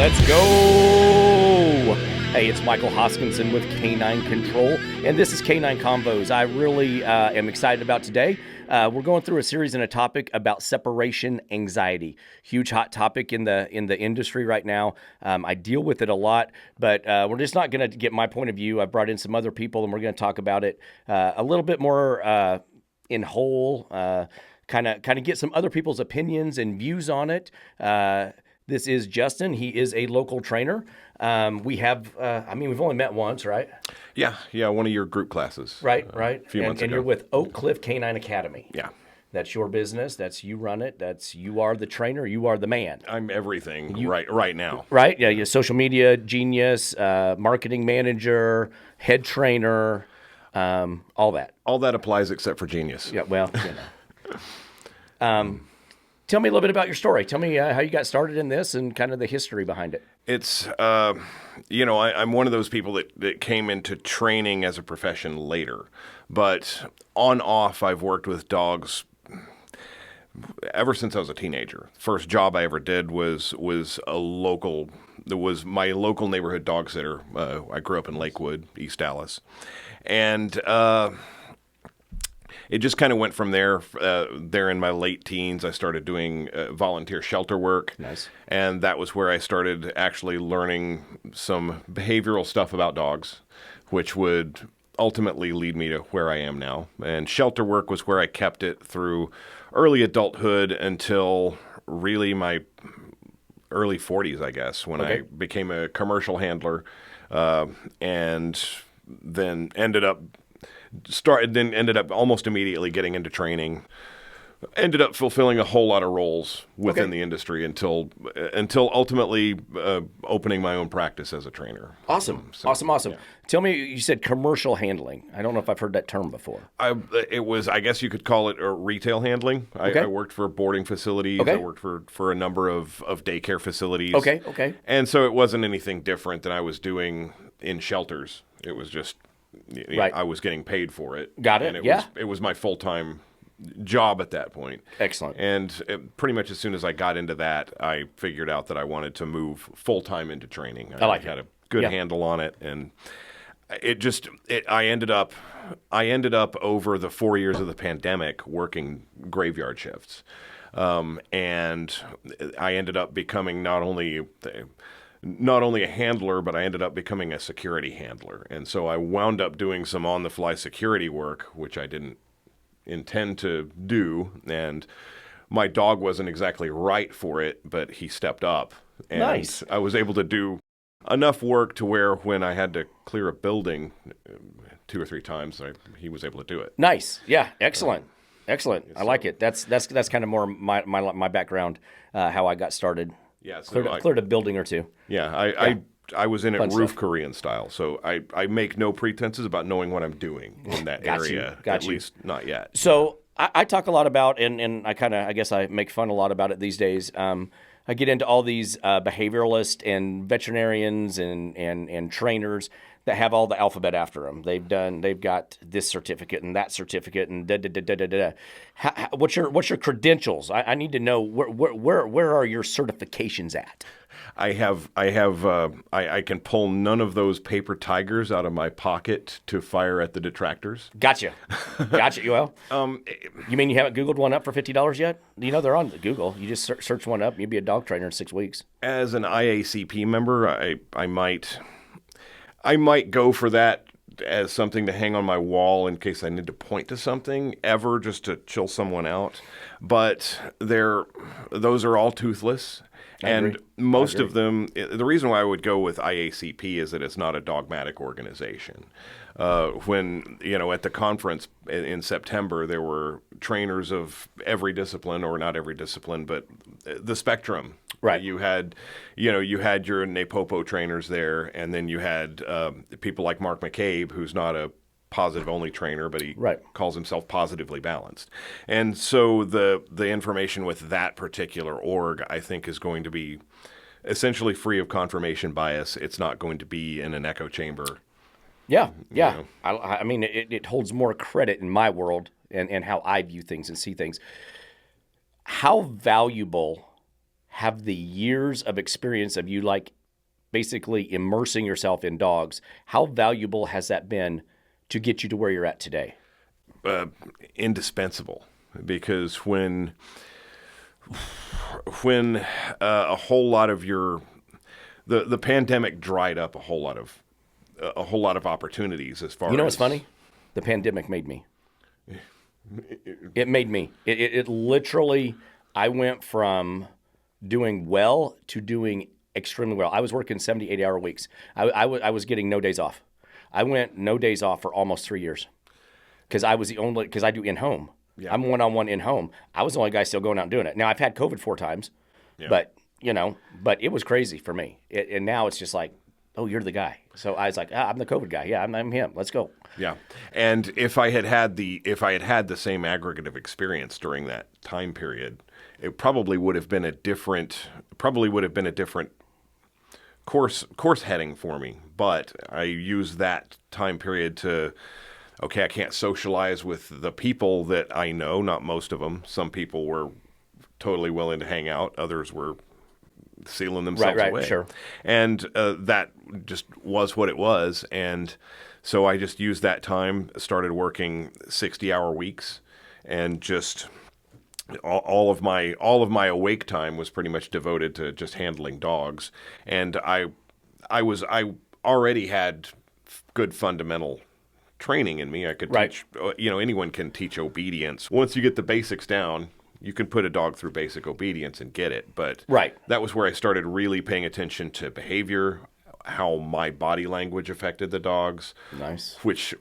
Let's go! Hey, it's Michael Hoskinson with K9 Control, and this is K9 Convos. I really am excited about today. We're going through a series and a topic about separation anxiety. Huge hot topic in the industry right now. I deal with it a lot, but we're just not going to get my point of view. I brought in some other people, and we're going to talk about it a little bit more in whole. Kind of get some other people's opinions and views on it. This is Justin. He is a local trainer. We've only met once, right? Yeah, one of your group classes. Right. A few months ago. And you're with Oak Cliff Canine Academy. Yeah. That's your business. That's you run it. You are the trainer. You are the man. I'm everything right now. Right? Yeah, you're social media genius, marketing manager, head trainer, all that. All that applies except for genius. Yeah, well, Tell me a little bit about your story. Tell me how you got started in this and kind of the history behind it. It's, I'm one of those people that came into training as a profession later. But on-off, I've worked with dogs ever since I was a teenager. First job I ever did was my local neighborhood dog sitter. I grew up in Lakewood, East Dallas. And it just kind of went from there. There in my late teens, I started doing volunteer shelter work. Nice. And that was where I started actually learning some behavioral stuff about dogs, which would ultimately lead me to where I am now. And shelter work was where I kept it through early adulthood until really my early 40s, I guess, when I became a commercial handler, and then ended up almost immediately getting into training. Ended up fulfilling a whole lot of roles within the industry until ultimately opening my own practice as a trainer. Awesome. Yeah. Tell me, you said commercial handling. I don't know if I've heard that term before. I guess you could call it retail handling. I worked for boarding facilities. I worked for a number of daycare facilities. Okay. And so it wasn't anything different than I was doing in shelters. It was just I was getting paid for it. Got it. And Yeah. it was my full-time job at that point. Excellent. And pretty much as soon as I got into that, I figured out that I wanted to move full-time into training. I had a good handle on it, and I ended up over the 4 years of the pandemic working graveyard shifts. And I ended up becoming not only a handler, but I ended up becoming a security handler. And so I wound up doing some on-the-fly security work, which I didn't intend to do. And my dog wasn't exactly right for it, but he stepped up. And nice. I was able to do enough work to where when I had to clear a building 2 or 3 times, he was able to do it. Nice. Yeah. Excellent. I like it. That's kind of more my background, how I got started. Yeah, so cleared a building or two. Yeah, I was in it Fun roof stuff. Korean style, so I make no pretenses about knowing what I'm doing in that area. At least not yet. So I talk a lot about, and I guess I make fun a lot about it these days. I get into all these behavioralists and veterinarians and trainers that have all the alphabet after them. They've got this certificate and that certificate and da da da da da da. What's your credentials? I need to know where are your certifications at? I can pull none of those paper tigers out of my pocket to fire at the detractors. Gotcha. Well, you mean you haven't Googled one up for $50 yet? You know they're on Google. You just search one up. You'd be a dog trainer in 6 weeks. As an IACP member, I might go for that as something to hang on my wall in case I need to point to something ever just to chill someone out. But those are all toothless. And most of them, the reason why I would go with IACP is that it's not a dogmatic organization. When, at the conference in September, there were trainers of every discipline, or not every discipline, but the spectrum. Right. You had your NAPOPO trainers there, and then you had people like Mark McCabe, who's not a positive only trainer, but he calls himself positively balanced. And so the information with that particular org, I think, is going to be essentially free of confirmation bias. It's not going to be in an echo chamber. Yeah. I mean, it holds more credit in my world and how I view things and see things. How valuable have the years of experience of you, like basically immersing yourself in dogs. How valuable has that been to get you to where you're at today? Indispensable, because when a whole lot of the pandemic dried up a whole lot of opportunities as far as... You know what's funny? The pandemic made me. It made me. It literally, I went from doing well to doing extremely well. I was working 70, 80-hour weeks. I was getting no days off. I went no days off for almost 3 years because I do in-home. Yeah. I'm one-on-one in-home. I was the only guy still going out and doing it. Now, I've had COVID 4 times, but it was crazy for me. And now it's just like, oh, you're the guy. So I was like, I'm the COVID guy. Yeah, I'm him. Let's go. Yeah. And if I had had the same aggregative experience during that time period, it probably would have been a different course heading for me. But I used that time period to, okay, I can't socialize with the people that I know, not most of them. Some people were totally willing to hang out. Others were sealing themselves away. Sure. And that just was what it was. And so I just used that time, started working 60-hour weeks, and just all of my awake time was pretty much devoted to just handling dogs. And I already had good fundamental training in me. I could teach, anyone can teach obedience. Once you get the basics down, you can put a dog through basic obedience and get it. But that was where I started really paying attention to behavior, how my body language affected the dogs. Nice. Which,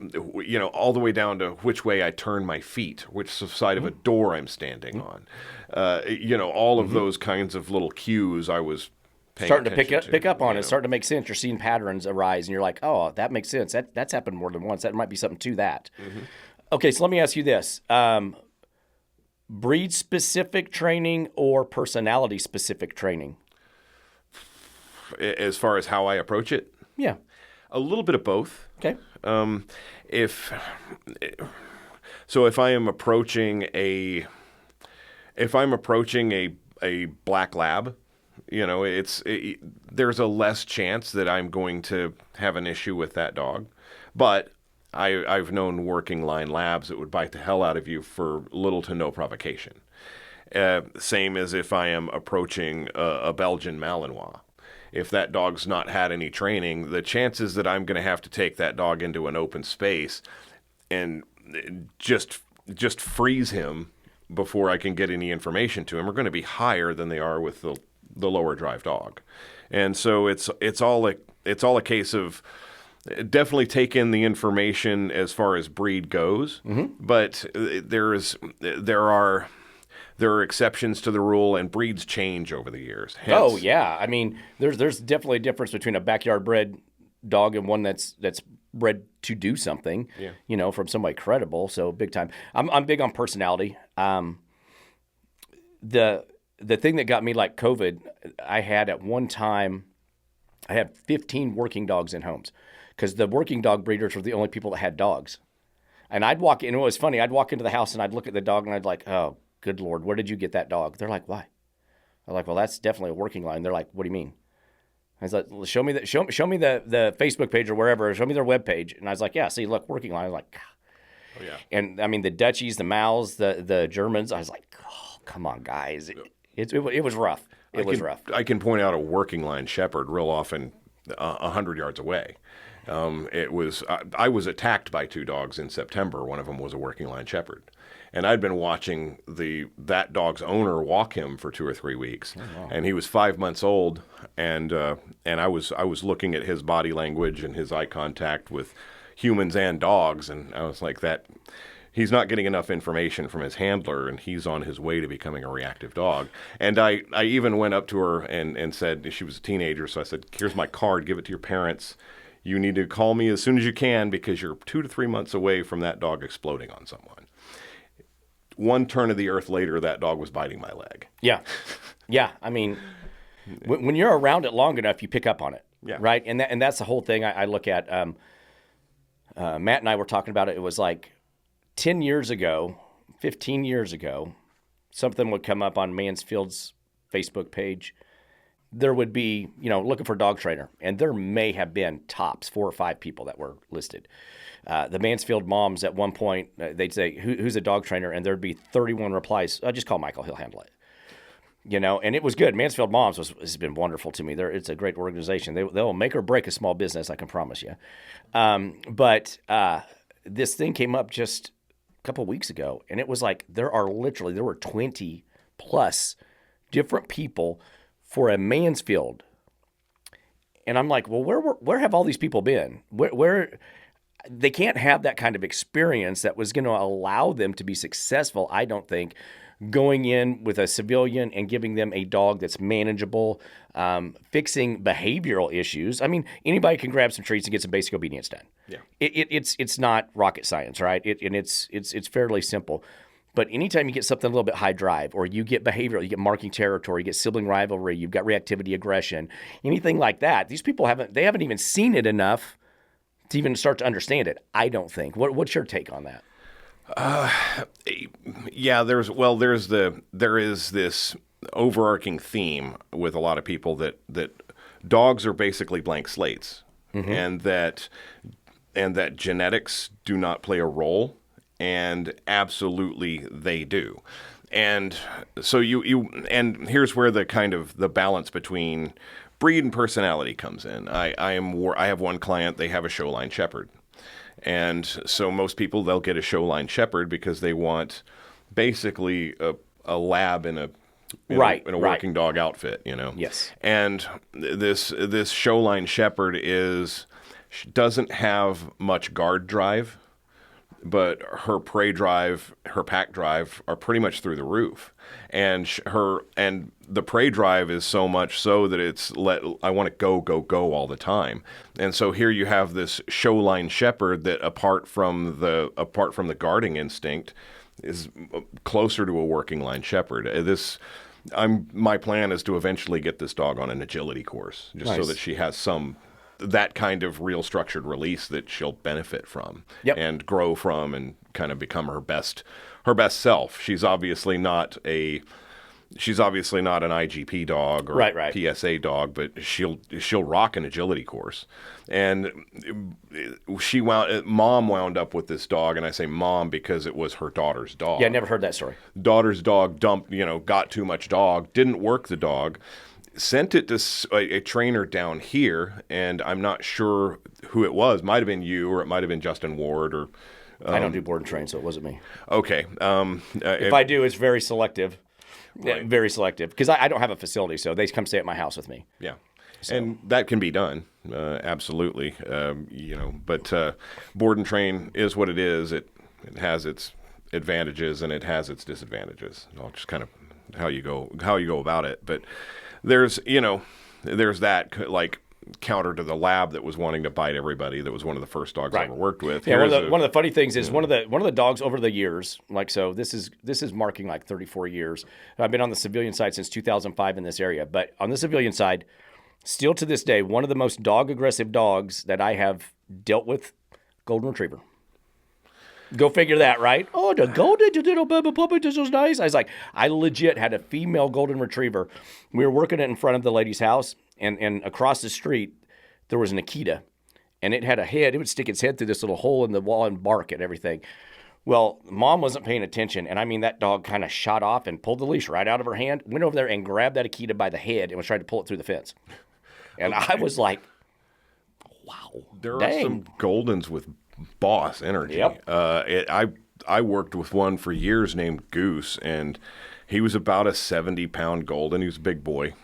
all the way down to which way I turn my feet, which side of a door I'm standing on. All of those kinds of little cues I was starting to pick up on it, starting to make sense. You're seeing patterns arise, and you're like, oh, that makes sense. That's happened more than once. That might be something to that. Mm-hmm. Okay, so let me ask you this. Breed-specific training or personality-specific training? As far as how I approach it? Yeah. A little bit of both. Okay. If I am approaching a black lab, there's a less chance that I'm going to have an issue with that dog. But I've known working line labs that would bite the hell out of you for little to no provocation. Same as if I am approaching a Belgian Malinois. If that dog's not had any training, the chances that I'm going to have to take that dog into an open space and just freeze him before I can get any information to him are going to be higher than they are with the lower drive dog. And so it's all a case of definitely take in the information as far as breed goes, but there are exceptions to the rule, and breeds change over the years. Oh yeah, I mean, there's definitely a difference between a backyard bred dog and one that's bred to do something. Yeah. From somebody credible. So big time. I'm big on personality. The thing that got me like COVID, I had at one time, I had 15 working dogs in homes because the working dog breeders were the only people that had dogs. And I'd walk in. It was funny. I'd walk into the house and I'd look at the dog and I'd like, oh, good Lord, where did you get that dog? They're like, why? I'm like, well, that's definitely a working line. They're like, what do you mean? I was like, well, show me the Facebook page or wherever. Show me their web page. And I was like, yeah, see, look, working line. I was like, God. Oh yeah. And I mean, the Dutchies, the Mals, the Germans. I was like, oh, come on, guys. It was rough. It was rough. I can point out a working line shepherd real often 100 yards away. I was attacked by 2 dogs in September. One of them was a working line shepherd. And I'd been watching that dog's owner walk him for 2 or 3 weeks, and he was 5 months old. And I was looking at his body language and his eye contact with humans and dogs, and I was like, that he's not getting enough information from his handler, and he's on his way to becoming a reactive dog. And I even went up to her and said, she was a teenager, so I said, here's my card, give it to your parents. You need to call me as soon as you can because you're 2 to 3 months away from that dog exploding on someone. One turn of the earth later, that dog was biting my leg. Yeah. Yeah. I mean, when you're around it long enough, you pick up on it. Yeah. Right. And that's the whole thing I look at. Matt and I were talking about it. It was like 10 years ago, 15 years ago, something would come up on Mansfield's Facebook page. there would be, looking for a dog trainer, and there may have been tops 4 or 5 people that were listed. The Mansfield moms at one point, they'd say, who's a dog trainer? And there'd be 31 replies. Just call Michael, he'll handle it. And it was good. Mansfield Moms has been wonderful to me. It's a great organization. They'll make or break a small business, I can promise you. But this thing came up just a couple of weeks ago, and it was like there were 20 plus different people for a Mansfield. And I'm like, well, where have all these people been? Where they can't have that kind of experience that was going to allow them to be successful, I don't think, going in with a civilian and giving them a dog that's manageable, fixing behavioral issues. I mean, anybody can grab some treats and get some basic obedience done. Yeah, it's not rocket science, right? It's fairly simple. But anytime you get something a little bit high drive, or you get behavioral, you get marking territory, you get sibling rivalry, you've got reactivity, aggression, anything like that, these people haven't even seen it enough to even start to understand it, I don't think. What's your take on that? Yeah, there is this overarching theme with a lot of people that dogs are basically blank slates, and that genetics do not play a role, and absolutely they do. And so and here's where the kind of the balance between breed and personality comes in. I have one client, they have a show line shepherd. And so most people, they'll get a show line shepherd because they want basically a lab in a working dog outfit, Yes. And this show line shepherd doesn't have much guard drive, but her prey drive, her pack drive are pretty much through the roof. And the prey drive is so much so that I want to go all the time. And so here you have this show line shepherd that apart from the guarding instinct is closer to a working line shepherd. My plan is to eventually get this dog on an agility course, just so that she has that kind of real structured release that she'll benefit from and grow from and kind of become her best self. She's obviously not an IGP dog or PSA dog, but she'll rock an agility course. And mom wound up with this dog, and I say mom because it was her daughter's dog. Yeah, I never heard that story. Daughter's dog got too much dog, didn't work the dog. Sent it to a trainer down here, and I'm not sure who it was. Might have been you, or it might have been Justin Ward, or I don't do board and train, so it wasn't me. Okay. If I do, it's very selective. Right. Very selective, because I don't have a facility, so they come stay at my house with me. Yeah, so. And that can be done, absolutely. But board and train is what it is. It has its advantages and it has its disadvantages. I'll just kind of how you go about it, but. There's that like counter to the lab that was wanting to bite everybody. That was one of the first dogs I ever worked with. Yeah, one of the funny things is one of the dogs over the years, like so this is marking like 34 years. I've been on the civilian side since 2005 in this area, but on the civilian side, still to this day, one of the most dog aggressive dogs that I have dealt with, golden retriever. Go figure that, right? Oh, the golden little baby puppy, this was nice. I was like, I legit had a female golden retriever. We were working it in front of the lady's house, and across the street, there was an Akita, and it had a head. It would stick its head through this little hole in the wall and bark at everything. Well, mom wasn't paying attention, and I mean, that dog kind of shot off and pulled the leash right out of her hand, went over there and grabbed that Akita by the head and was trying to pull it through the fence. And I was like, wow. There are some Goldens with boss energy. Yep. I worked with one for years named Goose, and he was about a 70-pound Golden. He was a big boy.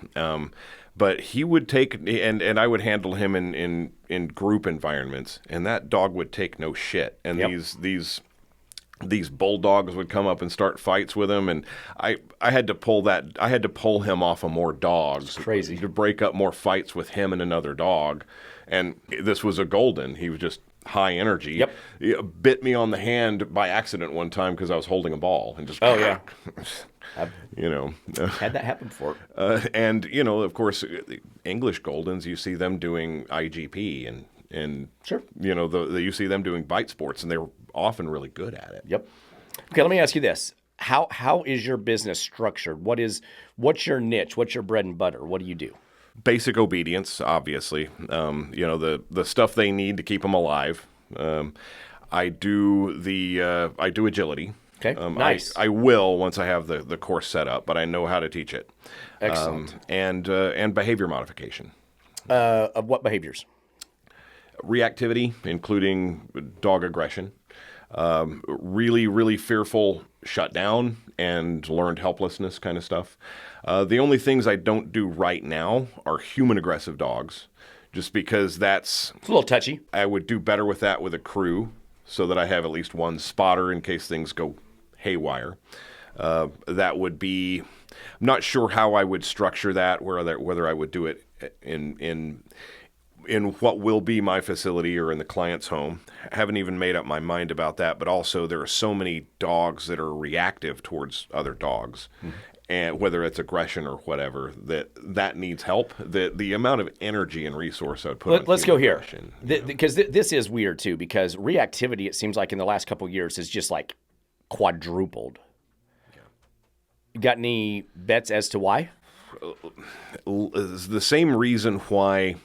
But he would take, and I would handle him in group environments, and that dog would take no shit. And these bulldogs would come up and start fights with him, and I had to pull him off of more dogs. It's crazy. To break up more fights with him and another dog. And this was a Golden. He was just high energy. Yep. He bit me on the hand by accident one time because I was holding a ball and just. Oh yeah. Had that happen before. And of course, English Goldens, you see them doing IGP and sure. You see them doing bite sports, and they're often really good at it. Yep. Okay, let me ask you this: How is your business structured? What's your niche? What's your bread and butter? What do you do? Basic obedience, obviously. The stuff they need to keep them alive. I do agility. Okay, nice. I will once I have the course set up, but I know how to teach it. Excellent. And behavior modification. Of what behaviors? Reactivity, including dog aggression. Really, really fearful shutdown and learned helplessness kind of stuff. The only things I don't do right now are human aggressive dogs, just because it's a little touchy. I would do better with that with a crew so that I have at least one spotter in case things go haywire. That would be, I'm not sure how I would structure that, whether I would do it in what will be my facility or in the client's home. I haven't even made up my mind about that, but also there are so many dogs that are reactive towards other dogs. Mm-hmm. And whether it's aggression or whatever, that needs help. The amount of energy and resource I would put on let's go here. Because this is weird too, because reactivity, it seems like in the last couple of years, is just like quadrupled. Yeah. You got any bets as to why? The same reason why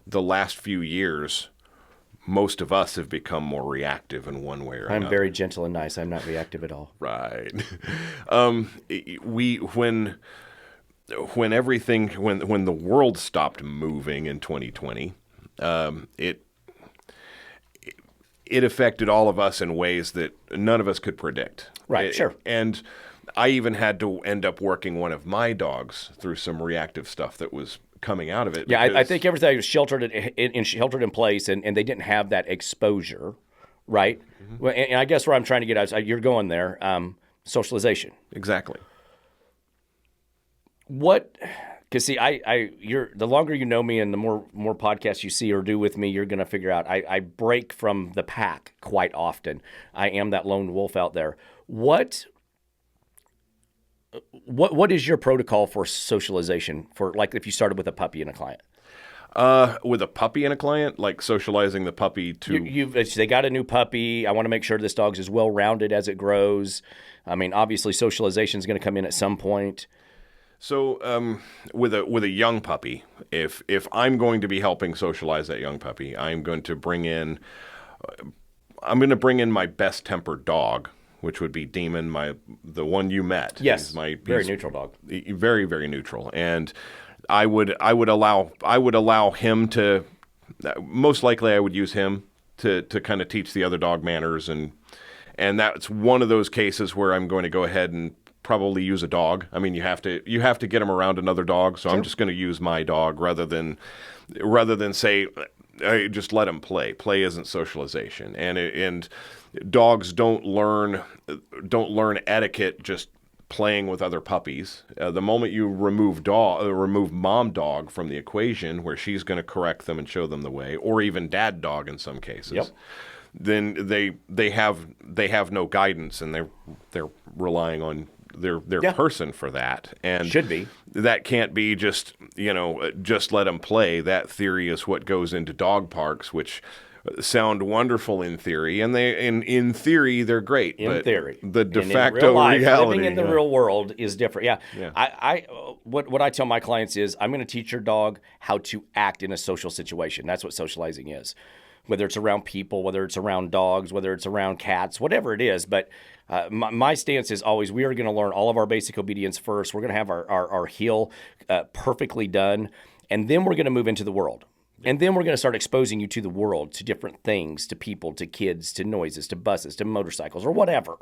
the last few years, most of us have become more reactive in one way or another. I'm very gentle and nice. I'm not reactive at all. Right. When the world stopped moving in 2020, it affected all of us in ways that none of us could predict. Right. Sure. And I even had to end up working one of my dogs through some reactive stuff that was coming out of it. Yeah, I think everything was sheltered in place, and they didn't have that exposure, right? Mm-hmm. Well, and I guess where I'm trying to get at, you're going there, socialization. Exactly. What? Because see, the longer you know me and the more podcasts you see or do with me, you're going to figure out I break from the pack quite often. I am that lone wolf out there. What is your protocol for socialization for, like, if you started with a puppy and a client? With a puppy and a client, like socializing the puppy to... They got a new puppy. I want to make sure this dog's as well-rounded as it grows. I mean, obviously, socialization is going to come in at some point. So with a young puppy, if I'm going to be helping socialize that young puppy, I'm going to bring in my best-tempered dog, which would be Demon, the one you met. Yes, very neutral dog. Very, very neutral. And I would allow him to, most likely I would use him to kind of teach the other dog manners, and that's one of those cases where I'm going to go ahead and probably use a dog. I mean, you have to get him around another dog, so sure. I'm just going to use my dog rather than say, hey, just let him play. Play isn't socialization, and dogs don't learn etiquette just playing with other puppies. The moment you remove mom dog from the equation, where she's going to correct them and show them the way, or even dad dog in some cases, yep. Then they have no guidance, and they're relying on their yeah. person for that. And should be. That can't be just let them play. That theory is what goes into dog parks, which sound wonderful in theory, and in theory they're great. In theory, the de facto reality, living in the real world is different. Yeah. What I tell my clients is, I'm going to teach your dog how to act in a social situation. That's what socializing is. Whether it's around people, whether it's around dogs, whether it's around cats, whatever it is. But my stance is always, we are going to learn all of our basic obedience first. We're going to have our heel perfectly done, and then we're going to move into the world. And then we're going to start exposing you to the world, to different things, to people, to kids, to noises, to buses, to motorcycles, or whatever.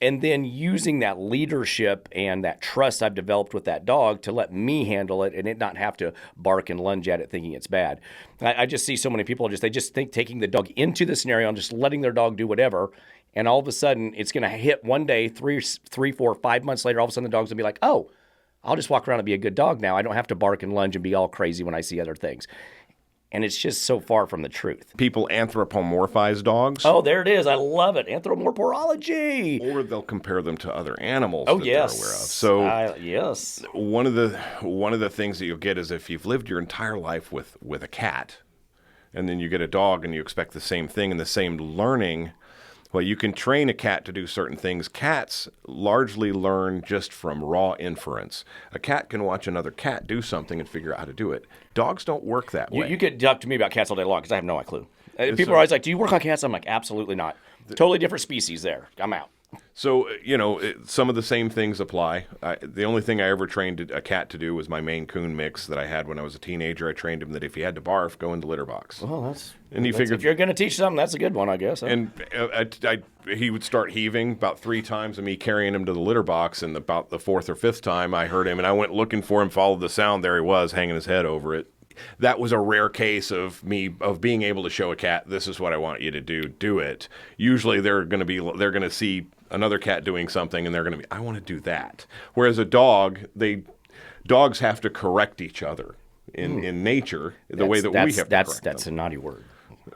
And then using that leadership and that trust I've developed with that dog to let me handle it and it not have to bark and lunge at it thinking it's bad. I just see so many people, they just think taking the dog into the scenario and just letting their dog do whatever, and all of a sudden it's going to hit one day, 3, 4, 5 months later, all of a sudden the dog's going to be like, oh, I'll just walk around and be a good dog now. I don't have to bark and lunge and be all crazy when I see other things. And it's just so far from the truth. People anthropomorphize dogs. Oh, there it is. I love it. Anthropomorphology. Or they'll compare them to other animals that yes. they're aware of. So yes. One of the things that you'll get is if you've lived your entire life with a cat, and then you get a dog and you expect the same thing and the same learning Well, you can train a cat to do certain things. Cats largely learn just from raw inference. A cat can watch another cat do something and figure out how to do it. Dogs don't work that way. You could talk to me about cats all day long because I have no clue. People are always like, do you work on cats? I'm like, absolutely not. Totally different species there. I'm out. So, some of the same things apply. The only thing I ever trained a cat to do was my Maine Coon mix that I had when I was a teenager. I trained him that if he had to barf, go in the litter box. Well, Figured if you're going to teach something, that's a good one, I guess. Huh? And he would start heaving about 3 times of me carrying him to the litter box, and about the 4th or 5th time I heard him, and I went looking for him, followed the sound, there he was, hanging his head over it. That was a rare case of being able to show a cat, this is what I want you to do it. Usually they're going to see another cat doing something, and they're going to be, I want to do that. Whereas a dog, dogs have to correct each other in nature the way that we have to correct That's them. A naughty word.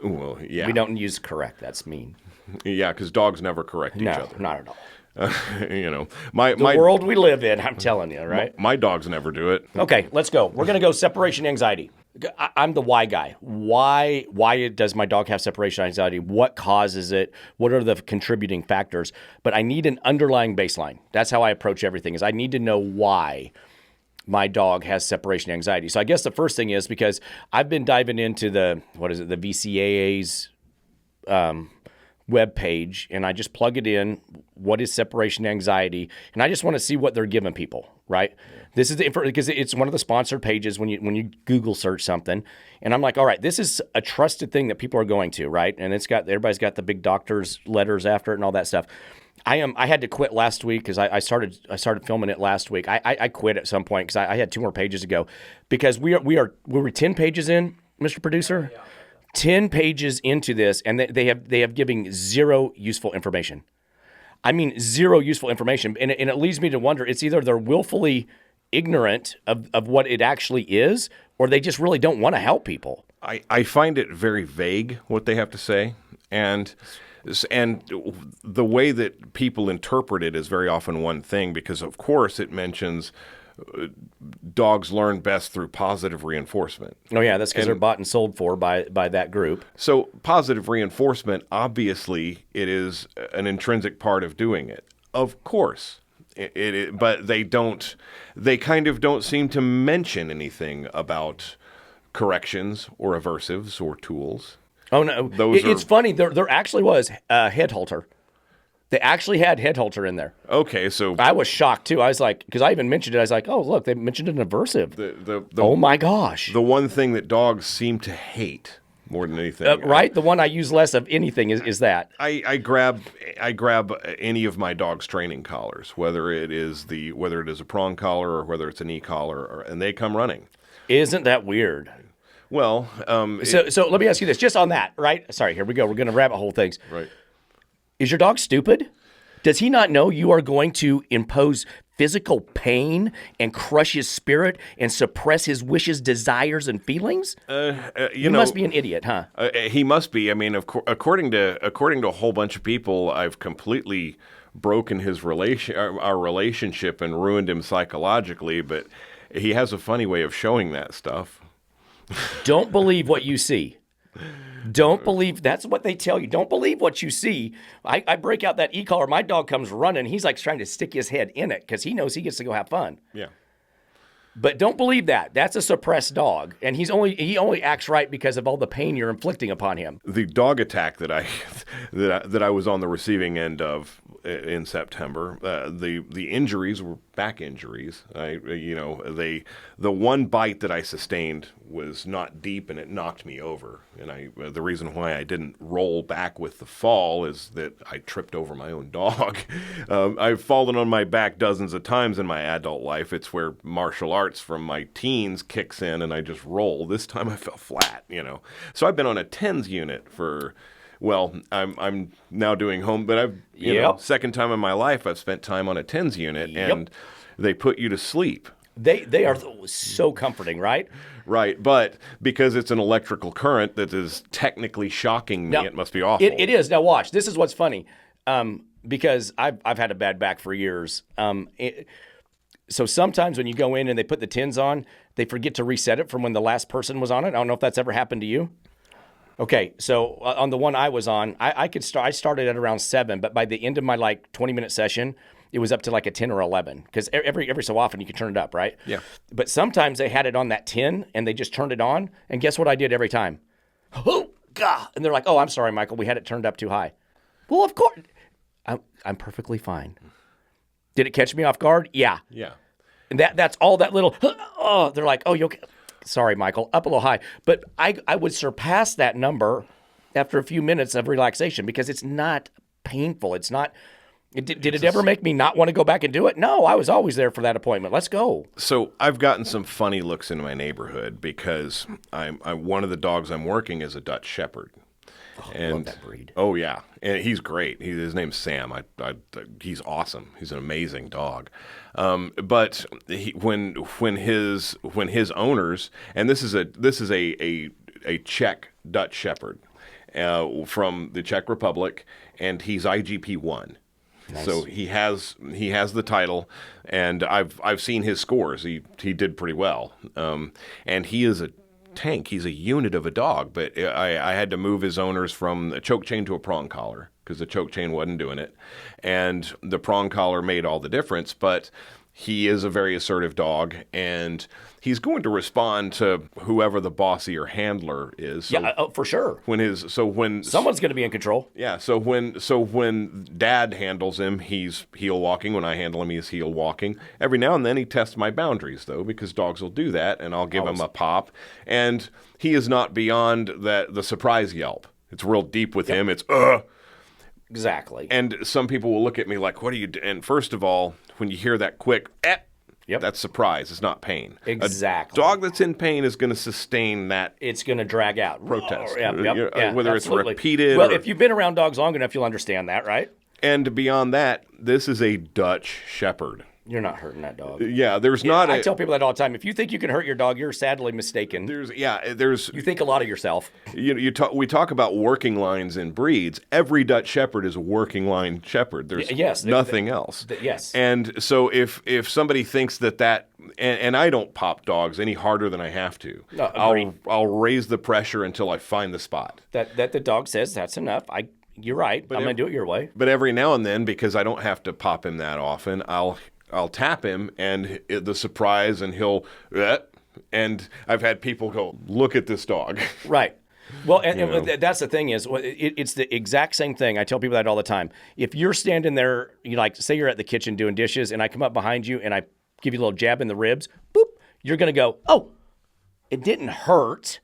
Well, yeah. We don't use correct. That's mean. Yeah, because dogs never correct each other. No, not at all. The world we live in, I'm telling you, right? My dogs never do it. Okay, let's go. We're going to go separation anxiety. I'm the why guy. Why does my dog have separation anxiety? What causes it? What are the contributing factors? But I need an underlying baseline. That's how I approach everything, is I need to know why my dog has separation anxiety. So I guess the first thing is, because I've been diving into the VCAA's web page, and I just plug it in. What is separation anxiety? And I just want to see what they're giving people, right? Yeah. This is because it's one of the sponsored pages when you Google search something, and I'm like, all right, this is a trusted thing that people are going to, right? And everybody's got the big doctor's letters after it and all that stuff. I had to quit last week because I started filming it last week. I quit at some point because I had 2 more pages to go, because we were 10 pages in, Mr. Producer. Yeah. 10 pages into this, and they have giving zero useful information. I mean, zero useful information. And it leads me to wonder, it's either they're willfully ignorant of what it actually is, or they just really don't want to help people. I find it very vague what they have to say. And the way that people interpret it is very often one thing, because, of course, it mentions dogs learn best through positive reinforcement. Oh, yeah, that's because they're bought and sold for by that group. So positive reinforcement, obviously, it is an intrinsic part of doing it. Of course. But they kind of don't seem to mention anything about corrections or aversives or tools. Oh, no. It's funny. There actually was a head halter. They actually had head halter in there. Okay, so I was shocked too. I was like, because I even mentioned it. I was like, oh, look, they mentioned an aversive. Oh my gosh. The one thing that dogs seem to hate more than anything, right? The one I use less of anything is that. I grab any of my dog's training collars, whether it is a prong collar or whether it's a knee collar, and they come running. Isn't that weird? Well, so let me ask you this, just on that, right? Sorry, here we go. We're going to rabbit hole things. Right. Is your dog stupid? Does he not know you are going to impose physical pain and crush his spirit and suppress his wishes, desires, and feelings? He must be an idiot, huh? He must be. I mean, according to a whole bunch of people, I've completely broken our relationship and ruined him psychologically. But he has a funny way of showing that stuff. Don't believe what you see. Don't believe, that's what they tell you. Don't believe what you see. I break out that e-collar. My dog comes running. He's like trying to stick his head in it because he knows he gets to go have fun. Yeah. But don't believe that. That's a suppressed dog. And he only acts right because of all the pain you're inflicting upon him. The dog attack that I was on the receiving end of in September, the injuries were back injuries. The one bite that I sustained was not deep and it knocked me over. And the reason why I didn't roll back with the fall is that I tripped over my own dog. I've fallen on my back dozens of times in my adult life. It's where martial arts from my teens kicks in and I just roll. This time I fell flat, So I've been on a TENS unit for, well, I'm now doing home, but second time in my life I've spent time on a TENS unit, and they put you to sleep. They are so comforting, right? Right, but because it's an electrical current that is technically shocking me, it must be awful. It is. Now watch. This is what's funny, because I've had a bad back for years. So sometimes when you go in and they put the TENS on, they forget to reset it from when the last person was on it. I don't know if that's ever happened to you. Okay, so on the one I was on, I could start. I started at around 7, but by the end of my like 20-minute session, it was up to like a 10 or 11 because every so often you can turn it up, right? Yeah. But sometimes they had it on that 10 and they just turned it on, and guess what I did every time? Oh God! And they're like, "Oh, I'm sorry, Michael, we had it turned up too high." Well, of course, I'm perfectly fine. Did it catch me off guard? Yeah. Yeah. And that's all that little. Oh, they're like, "Oh, you okay?" Sorry, Michael, up a little high. But I would surpass that number after a few minutes of relaxation because it's not painful. It's not. Did it ever make me not want to go back and do it? No, I was always there for that appointment. Let's go. So I've gotten some funny looks in my neighborhood because I'm one of the dogs I'm working is a Dutch Shepherd. Oh, I love that breed. Oh yeah, and he's great. His name's Sam. He's awesome. He's an amazing dog. But when his owners, and this is a Czech Dutch Shepherd from the Czech Republic, and he's IGP1. Nice. So he has the title, and I've seen his scores. He did pretty well, and he is a tank. He's a unit of a dog. But I had to move his owners from a choke chain to a prong collar because the choke chain wasn't doing it, and the prong collar made all the difference. But he is a very assertive dog, and he's going to respond to whoever the bossier handler is. So yeah, for sure. When someone's going to be in control. Yeah. So when Dad handles him, he's heel walking. When I handle him, he's heel walking. Every now and then he tests my boundaries though, because dogs will do that, and I'll give him a pop. And he is not beyond the surprise yelp. It's real deep with him. It's Exactly. And some people will look at me like, "What are you doing?" And first of all, when you hear that quick, that's surprise. It's not pain. Exactly. A dog that's in pain is going to sustain that. It's going to drag out. Protest. Whether it's repeated. Well, if you've been around dogs long enough, you'll understand that, right? And beyond that, this is a Dutch Shepherd. You're not hurting that dog. Yeah, I tell people that all the time. If you think you can hurt your dog, you're sadly mistaken. You think a lot of yourself. We talk about working lines in breeds. Every Dutch Shepherd is a working line Shepherd. There's nothing else. Yes. And so if somebody thinks that and I don't pop dogs any harder than I have to. No, I'll raise the pressure until I find the spot. That the dog says that's enough. You're right. I'm going to do it your way. But every now and then, because I don't have to pop him that often, I'll tap him, and the surprise, and he'll, and I've had people go, "Look at this dog." Right. Well, and that's the thing is, it's the exact same thing. I tell people that all the time. If you're standing there, say you're at the kitchen doing dishes, and I come up behind you and I give you a little jab in the ribs, boop, you're going to go, "Oh, it didn't hurt,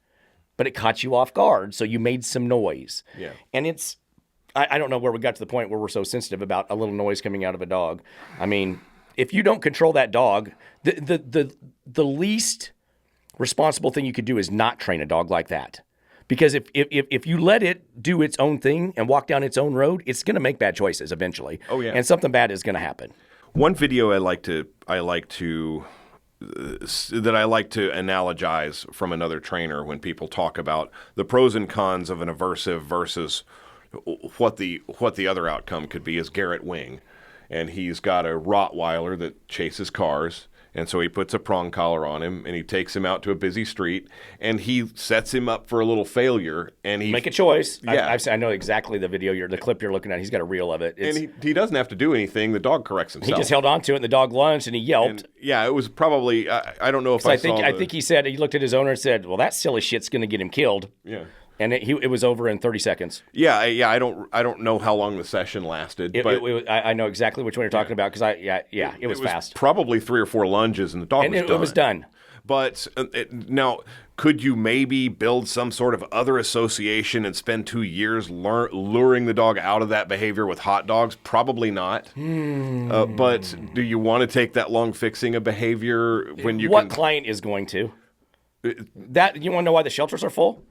but it caught you off guard, so you made some noise." Yeah. And I don't know where we got to the point where we're so sensitive about a little noise coming out of a dog. I mean, if you don't control that dog, the least responsible thing you could do is not train a dog like that. Because if you let it do its own thing and walk down its own road, it's going to make bad choices eventually. Oh yeah. And something bad is going to happen. One video I like to analogize from another trainer when people talk about the pros and cons of an aversive versus what the other outcome could be is Garrett Wing. And he's got a Rottweiler that chases cars, and so he puts a prong collar on him, and he takes him out to a busy street, and he sets him up for a little failure, and he make a choice. Yeah. I know exactly the clip you're looking at. He's got a reel of it. And he doesn't have to do anything. The dog corrects himself. He just held on to it, and the dog lunged, and he yelped. And, it was probably I don't know if I think he said he looked at his owner and said, "Well, that silly shit's going to get him killed." Yeah. And it was over in 30 seconds. Yeah. I don't know how long the session lasted, but I know exactly which one you're talking about because it was fast. Probably 3 or 4 lunges, and the dog was done. It was done. But now, could you maybe build some sort of other association and spend 2 years luring the dog out of that behavior with hot dogs? Probably not. But do you want to take that long fixing a behavior when you What client is going to? You want to know why the shelters are full?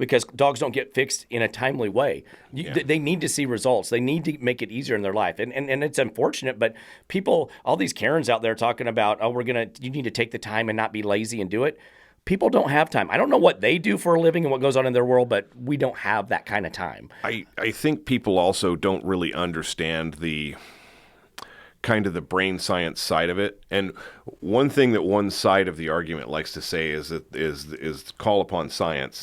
Because dogs don't get fixed in a timely way. They need to see results. They need to make it easier in their life. And it's unfortunate, but people, all these Karens out there talking about, you need to take the time and not be lazy and do it. People don't have time. I don't know what they do for a living and what goes on in their world, but we don't have that kind of time. I think people also don't really understand the kind of the brain science side of it. And one thing that one side of the argument likes to say is that is call upon science.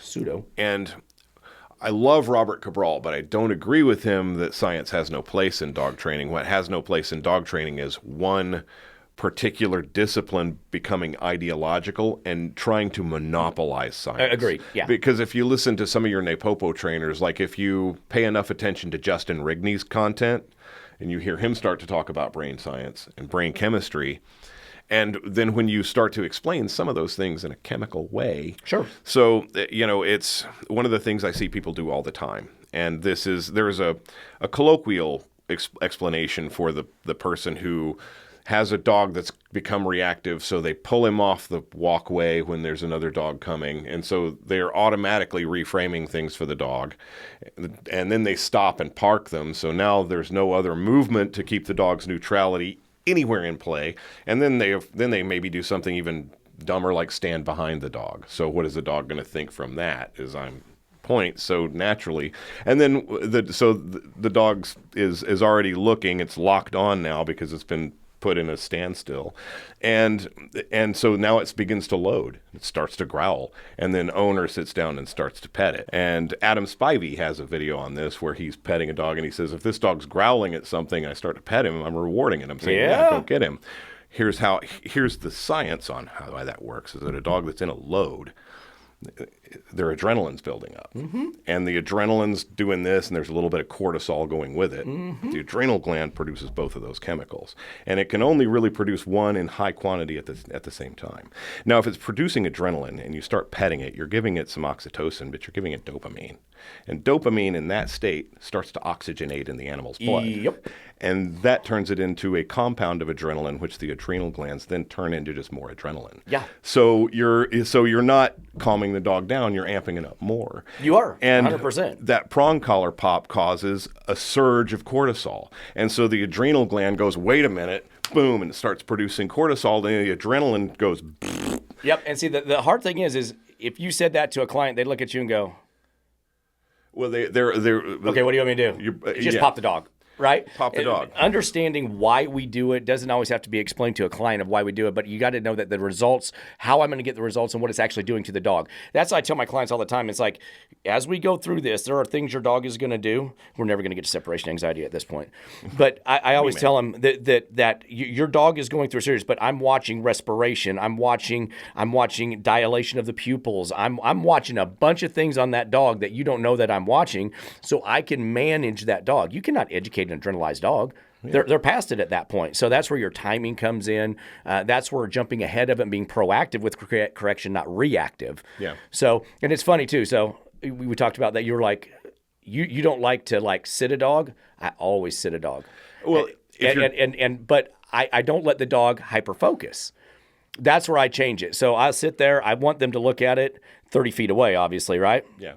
Pseudo. And I love Robert Cabral, but I don't agree with him that science has no place in dog training. What has no place in dog training is one particular discipline becoming ideological and trying to monopolize science. Agreed, yeah. Because if you listen to some of your Napopo trainers, like if you pay enough attention to Justin Rigney's content and you hear him start to talk about brain science and brain chemistry, and then when you start to explain some of those things in a chemical way. Sure. So, it's one of the things I see people do all the time. And there's a colloquial explanation for the person who has a dog that's become reactive, so they pull him off the walkway when there's another dog coming, and so they're automatically reframing things for the dog, and then they stop and park them, so now there's no other movement to keep the dog's neutrality anywhere in play, and then they maybe do something even dumber like stand behind the dog. So what is the dog going to think from that? Is I'm point so naturally, and then the dog is already looking. It's locked on now because it's been put in a standstill, and so now it begins to load. It starts to growl, and then owner sits down and starts to pet it. And Adam Spivey has a video on this where he's petting a dog, and he says, if this dog's growling at something and I start to pet him, I'm rewarding it. I'm saying, yeah, go get him. Here's the science on why that works, is that a dog that's in a load, their adrenaline's building up. Mm-hmm. And the adrenaline's doing this, and there's a little bit of cortisol going with it. Mm-hmm. The adrenal gland produces both of those chemicals. And it can only really produce one in high quantity at the same time. Now, if it's producing adrenaline and you start petting it, you're giving it some oxytocin, but you're giving it dopamine. And dopamine in that state starts to oxygenate in the animal's blood. Yep. And that turns it into a compound of adrenaline, which the adrenal glands then turn into just more adrenaline. Yeah. So you're not calming the dog down, you're amping it up more. You are, and 100%. That prong collar pop causes a surge of cortisol. And so the adrenal gland goes, wait a minute, boom, and it starts producing cortisol, and the adrenaline goes. Yep. And see, the hard thing is if you said that to a client, they'd look at you and go, well, they're okay, what do you want me to do? Just pop the dog. Right? Pop the dog. Understanding why we do it doesn't always have to be explained to a client of why we do it, but you got to know that the results, how I'm going to get the results and what it's actually doing to the dog. That's what I tell my clients all the time. It's like, as we go through this, there are things your dog is going to do. We're never going to get to separation anxiety at this point. But I always tell them that your dog is going through a series, but I'm watching respiration. I'm watching dilation of the pupils. I'm watching a bunch of things on that dog that you don't know that I'm watching, so I can manage that dog. You cannot educate an adrenalized dog. Yeah. They're past it at that point. So that's where your timing comes in. That's where jumping ahead of it and being proactive with correction, not reactive. Yeah. So, and it's funny too. So we talked about that. You were like, you don't like to sit a dog. I always sit a dog. Well, but I don't let the dog hyper focus. That's where I change it. So I sit there. I want them to look at it 30 feet away, obviously, right? Yeah.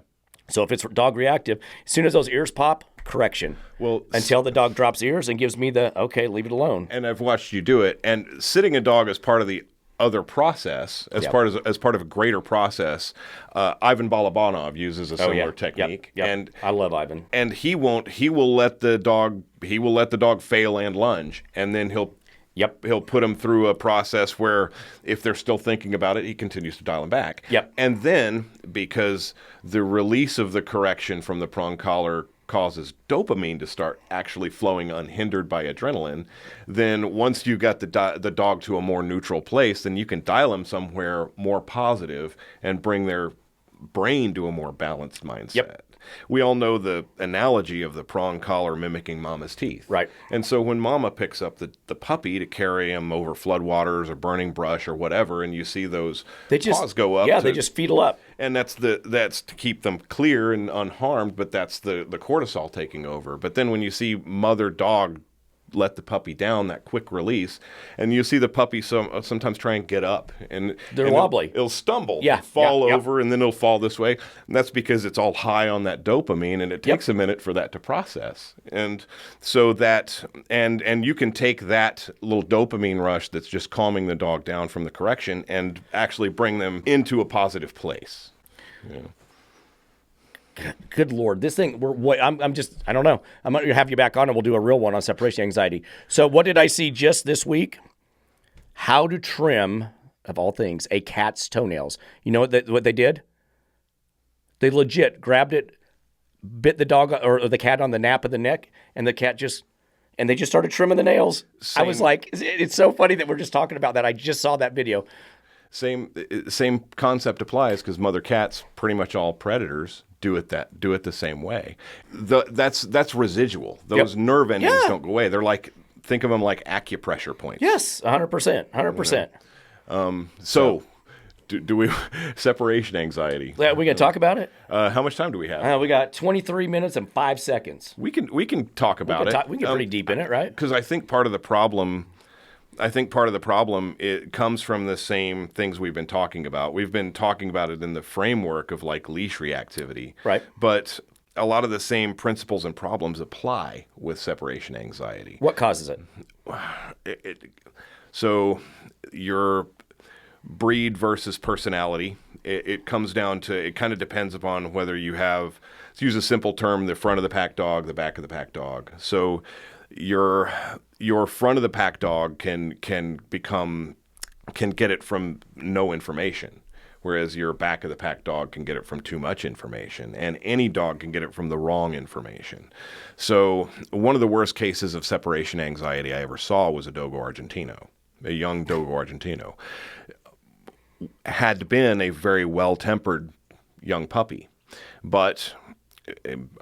So if it's dog reactive, as soon as those ears pop, correction. Well, until the dog drops ears and gives me the, okay, leave it alone. And I've watched you do it. And sitting a dog as part of the other process, as part of a greater process, Ivan Balabanov uses a similar technique. Yep. And I love Ivan. And he will let the dog fail and lunge, and then he'll put them through a process where if they're still thinking about it, he continues to dial them back. Yep. And then, because the release of the correction from the prong collar causes dopamine to start actually flowing unhindered by adrenaline, then once you got the dog to a more neutral place, then you can dial them somewhere more positive and bring their brain to a more balanced mindset. Yep. We all know the analogy of the prong collar mimicking mama's teeth. Right. And so when mama picks up the puppy to carry him over floodwaters or burning brush or whatever, and you see those paws go up. Yeah, they just fetal up. And that's to keep them clear and unharmed, but that's the cortisol taking over. But then when you see mother dog let the puppy down, that quick release, and you see the puppy sometimes try and get up, and they're wobbly. It'll stumble, fall over, and then it'll fall this way. And that's because it's all high on that dopamine, and it takes a minute for that to process. And so and you can take that little dopamine rush that's just calming the dog down from the correction and actually bring them into a positive place. Yeah. Good Lord, this thing. I don't know. I'm going to have you back on, and we'll do a real one on separation anxiety. So, what did I see just this week? How to trim, of all things, a cat's toenails. You know what they did? They legit grabbed it, bit the dog or the cat on the nape of the neck, and the cat they just started trimming the nails. I was like, it's so funny that we're just talking about that. I just saw that video. Same concept applies because mother cats, pretty much all predators, do it the same way. That's residual. Those nerve endings don't go away. They're like, think of them like acupressure points. Yes, 100%. So do we separation anxiety? Yeah, we gonna talk about it? How much time do we have? We got 23 minutes and 5 seconds. We can talk about it. We can get pretty deep in it, right? Because I think part of the problem. It comes from the same things we've been talking about. We've been talking about it in the framework of like leash reactivity. Right. But a lot of the same principles and problems apply with separation anxiety. What causes it? So your breed versus personality, it comes down to, it kind of depends upon whether you have, let's use a simple term, the front of the pack dog, the back of the pack dog. So your front of the pack dog can get it from no information, whereas your back of the pack dog can get it from too much information, and any dog can get it from the wrong information. So one of the worst cases of separation anxiety I ever saw was a Dogo Argentino, a young Dogo Argentino. Had been a very well-tempered young puppy, but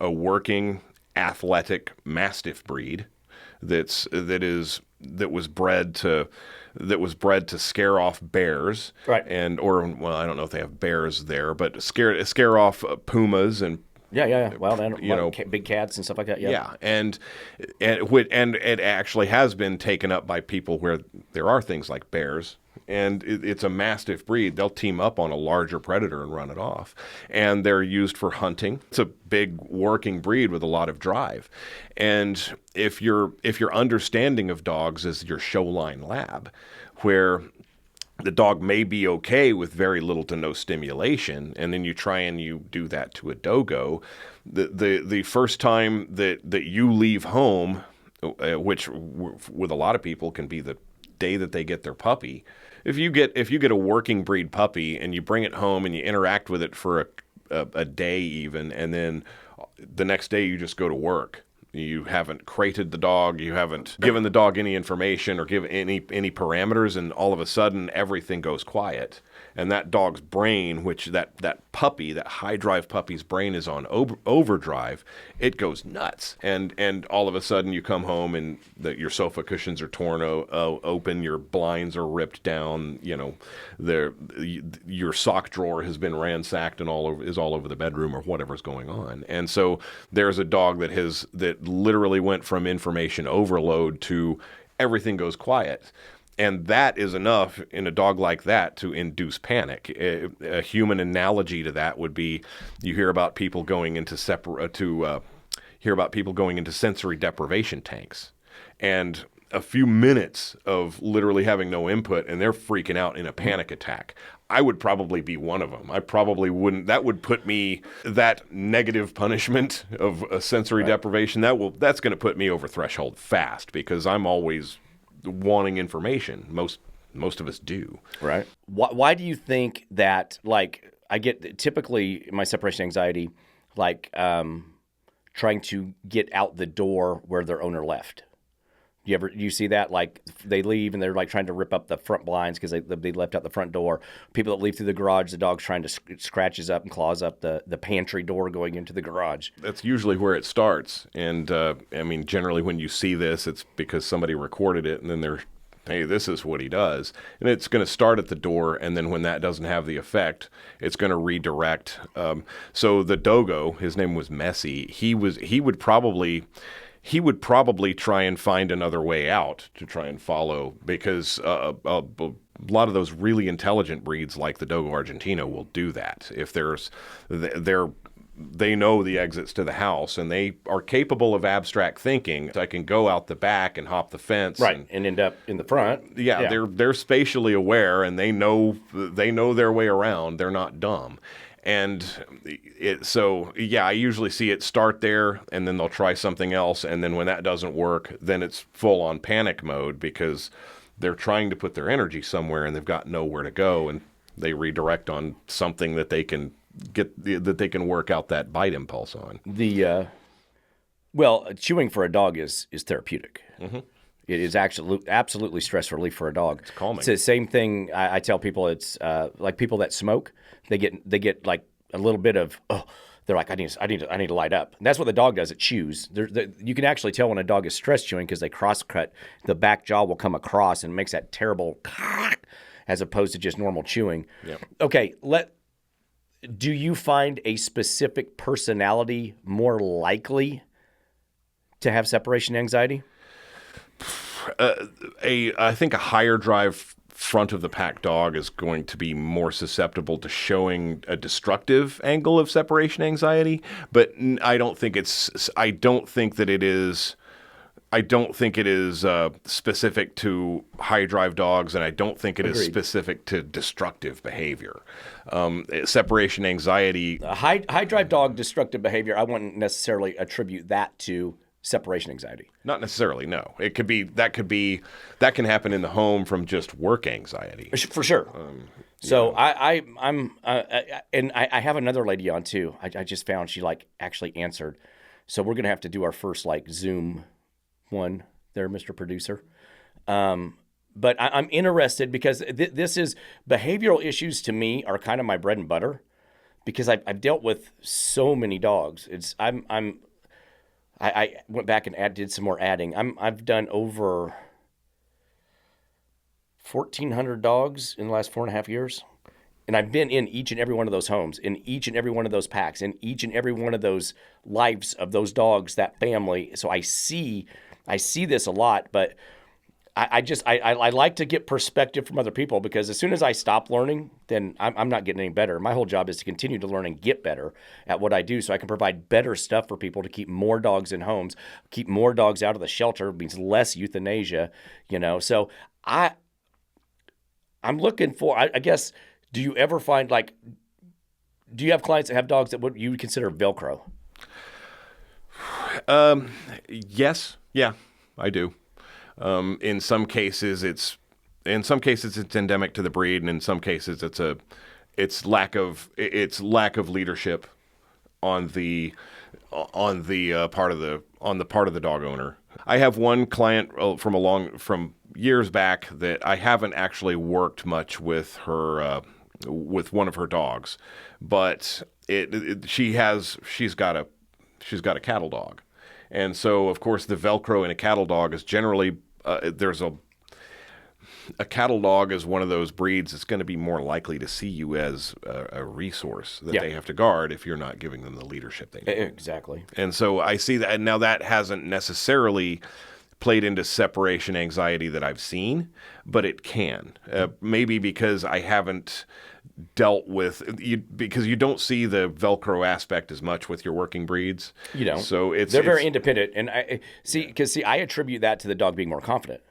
a working athletic Mastiff breed that was bred to scare off bears, right? I don't know if they have bears there, but scare off pumas and Well, then big cats and stuff like that. Yeah, and it actually has been taken up by people where there are things like bears. And it's a Mastiff breed. They'll team up on a larger predator and run it off. And they're used for hunting. It's a big working breed with a lot of drive. And if your understanding of dogs is your showline lab, where the dog may be okay with very little to no stimulation, and then you try and you do that to a Dogo, the first time that you leave home, which with a lot of people can be the day that they get their puppy. If you get a working breed puppy and you bring it home and you interact with it for a day even, and then the next day you just go to work. You haven't crated the dog, you haven't given the dog any information or given any parameters, and all of a sudden everything goes quiet. And that dog's brain, which that puppy, that high drive puppy's brain is on overdrive, it goes nuts. And all of a sudden you come home and your sofa cushions are torn open, your blinds are ripped down, your sock drawer has been ransacked and is all over the bedroom or whatever's going on. And so there's a dog that literally went from information overload to everything goes quiet. And that is enough in a dog like that to induce panic. A human analogy to that would be, you hear about people going into sensory deprivation tanks, and a few minutes of literally having no input, and they're freaking out in a panic attack. I would probably be one of them. I probably wouldn't. That would put me, that negative punishment of a sensory deprivation, that's going to put me over threshold fast, because I'm always wanting information. Most of us do. Right. Why do you think that, like, I get typically my separation anxiety, like trying to get out the door where their owner left? Do you see that? Like, they leave and they're like trying to rip up the front blinds because they left out the front door. People that leave through the garage, the dog's trying to scratches up and claws up the pantry door going into the garage. That's usually where it starts. And generally when you see this, it's because somebody recorded it, and then hey, this is what he does. And it's going to start at the door, and then when that doesn't have the effect, it's going to redirect. So the Dogo, his name was Messi, he would probably try and find another way out to try and follow, because a lot of those really intelligent breeds like the Dogo Argentino will do that. If they know the exits to the house, and they are capable of abstract thinking. I can go out the back and hop the fence, and end up in the front. Yeah, they're spatially aware, and they know their way around. They're not dumb. And I usually see it start there, and then they'll try something else, and then when that doesn't work, then it's full on panic mode because they're trying to put their energy somewhere and they've got nowhere to go, and they redirect on something that they can work out that bite impulse on. Chewing for a dog is therapeutic. Mm-hmm. It is absolutely stress relief for a dog. It's calming. It's the same thing I tell people. It's like people that smoke. They get like a little bit of they're like I need to light up. And that's what the dog does. It chews. You can actually tell when a dog is stress chewing because they cross cut. The back jaw will come across and makes that terrible as opposed to just normal chewing. Yep. Okay, do you find a specific personality more likely to have separation anxiety? I think a higher drive front of the pack dog is going to be more susceptible to showing a destructive angle of separation anxiety, but I don't think that it is specific to high drive dogs, and I don't think it is specific to destructive behavior. Separation anxiety. A high drive dog destructive behavior, I wouldn't necessarily attribute that to separation anxiety. Not necessarily, no. That can happen in the home from just work anxiety. For sure. So I have another lady on too. I just found she actually answered. So we're going to have to do our first Zoom one there, Mr. Producer. But I'm interested because this is behavioral issues to me are kind of my bread and butter because I've dealt with so many dogs. I went back and did some more adding. I've done over 1,400 dogs in the last 4.5 years. And I've been in each and every one of those homes, in each and every one of those packs, in each and every one of those lives of those dogs, that family. So I see this a lot, but I like to get perspective from other people because as soon as I stop learning, then I'm not getting any better. My whole job is to continue to learn and get better at what I do so I can provide better stuff for people to keep more dogs in homes, keep more dogs out of the shelter, means less euthanasia, So I'm looking for, I guess, do you ever find do you have clients that have dogs that what you would consider Velcro? Yes. Yeah, I do. In some cases it's endemic to the breed, and in some cases it's lack of leadership on the part of the dog owner. I have one client from years back that I haven't actually worked much with her with one of her dogs, but she's got a cattle dog. And so, of course, the Velcro in a cattle dog is generally a cattle dog is one of those breeds that's going to be more likely to see you as a resource that they have to guard if you're not giving them the leadership they need. Exactly. And so I see that. And now that hasn't necessarily played into separation anxiety that I've seen, but it can. Maybe because I haven't dealt with because you don't see the Velcro aspect as much with your working breeds. You don't. So they're very independent, and I attribute that to the dog being more confident.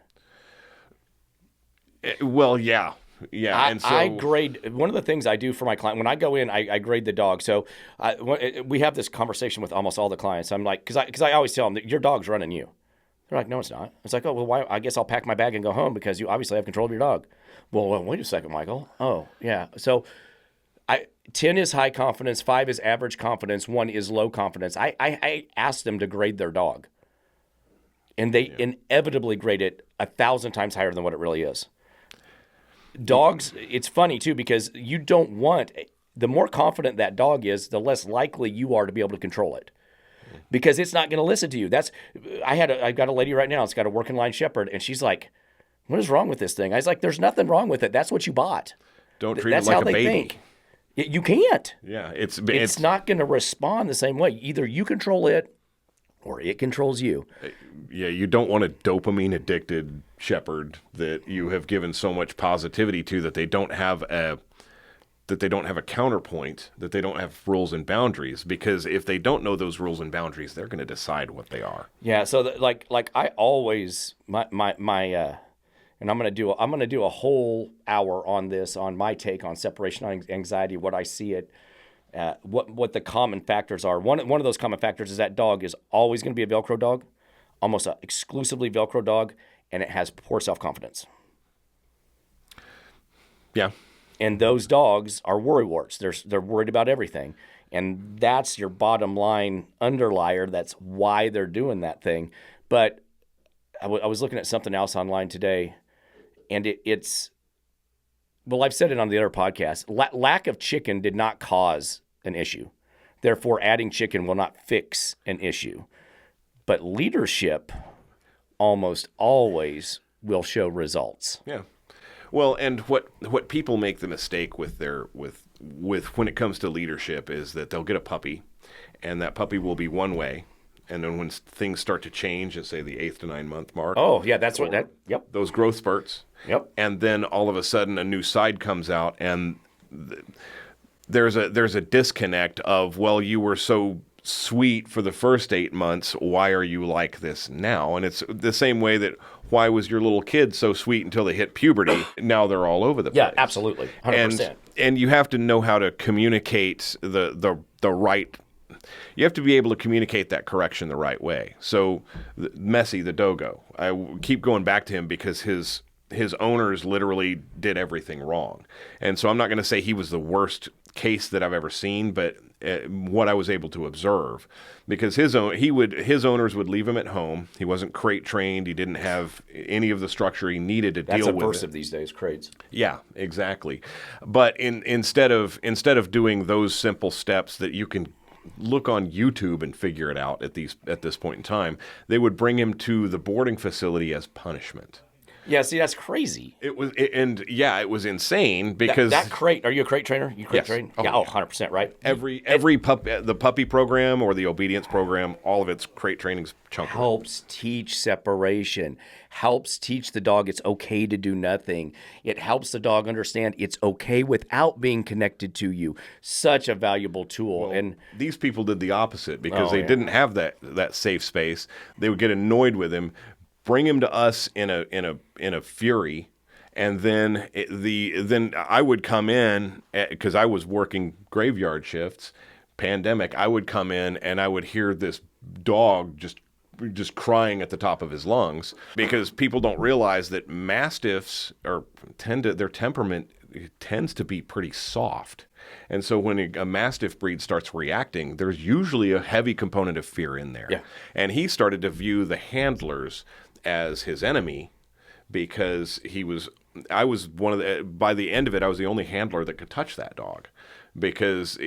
Well, yeah. And so I grade, one of the things I do for my client when I go in, I grade the dog. So we have this conversation with almost all the clients. I'm like, because I always tell them that your dog's running you. They're like, no, it's not. It's like, oh, well, why? I guess I'll pack my bag and go home because you obviously have control of your dog. Well, wait a second, Michael. Oh, yeah. So 10 is high confidence, 5 is average confidence, 1 is low confidence. I ask them to grade their dog. And they inevitably grade it 1,000 times higher than what it really is. Dogs, it's funny too, because you don't want, the more confident that dog is, the less likely you are to be able to control it. Because it's not going to listen to you. I've got a lady right now that's got a working line shepherd, and she's like, what is wrong with this thing? I was like, there's nothing wrong with it. That's what you bought. Don't treat it like a baby. Think. You can't. Yeah, it's not going to respond the same way. Either you control it or it controls you. Yeah, you don't want a dopamine-addicted shepherd that you have given so much positivity to that they don't have a counterpoint, that they don't have rules and boundaries. Because if they don't know those rules and boundaries, they're going to decide what they are. Yeah. So like I always and I'm going to do a whole hour on this, on my take on separation anxiety, what I see it. what the common factors are. One of those common factors is that dog is always going to be a Velcro dog, almost exclusively Velcro dog, and it has poor self-confidence. Yeah. And those dogs are worrywarts. They're worried about everything. And that's your bottom line underlier. That's why they're doing that thing. But I was looking at something else online today, and it's well, I've said it on the other podcast. Lack of chicken did not cause an issue. Therefore, adding chicken will not fix an issue. But leadership almost always will show results. Yeah. Well, and what people make the mistake with when it comes to leadership is that they'll get a puppy, and that puppy will be one way, and then when things start to change at say the 8th to 9 month mark. Oh yeah, that's yep. Those growth spurts. Yep. And then all of a sudden a new side comes out, and there's a disconnect of, well, you were so sweet for the first 8 months, why are you like this now? And it's the same way that why was your little kid so sweet until they hit puberty? Now they're all over the place. Yeah, absolutely. 100%. And you have to know how to communicate the right. You have to be able to communicate that correction the right way. So Messi, the dogo, I keep going back to him because his owners literally did everything wrong. And so I'm not going to say he was the worst case that I've ever seen, but what I was able to observe, because his owners would leave him at home. He wasn't crate trained. He didn't have any of the structure he needed to deal with it. That's aversive these days, crates. Yeah, exactly. But instead of doing those simple steps that you can look on YouTube and figure it out at this point in time, they would bring him to the boarding facility as punishment. Yeah, see, that's crazy. It was insane because that crate. Are you a crate trainer? You crate yes. train? Oh, yeah, 100%, right? The puppy program or the obedience program, all of its crate training's chunk. Helps teach separation. Helps teach the dog it's okay to do nothing. It helps the dog understand it's okay without being connected to you. Such a valuable tool. Well, and these people did the opposite because they didn't have that safe space. They would get annoyed with him, bring him to us in a fury, and then then I would come in because I was working graveyard shifts, pandemic. I would come in and I would hear this dog just crying at the top of his lungs, because people don't realize that mastiffs their temperament tends to be pretty soft. And so when a mastiff breed starts reacting, there's usually a heavy component of fear in there. Yeah. And he started to view the handlers as his enemy because by the end of it, I was the only handler that could touch that dog because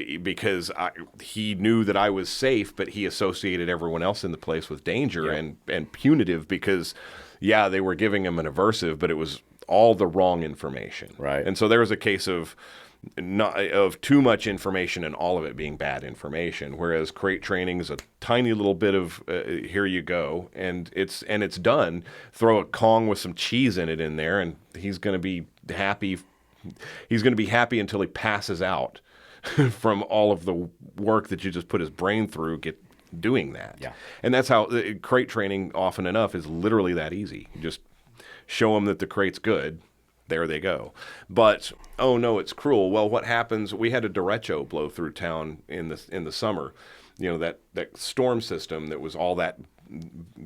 he knew that I was safe, but he associated everyone else in the place with danger and punitive because, they were giving him an aversive, but it was all the wrong information. Right. And so there was a case of too much information and all of it being bad information, whereas crate training is a tiny little bit of here you go, and it's done. Throw a Kong with some cheese in it in there, and he's going to be happy. He's going to be happy until he passes out from all of the work that you just put his brain through doing that. Yeah. And that's how crate training often enough is literally that easy. You just show them that the crate's good. There they go. But, oh no, it's cruel. Well, what happens, we had a derecho blow through town in the summer. You know, that storm system that was all that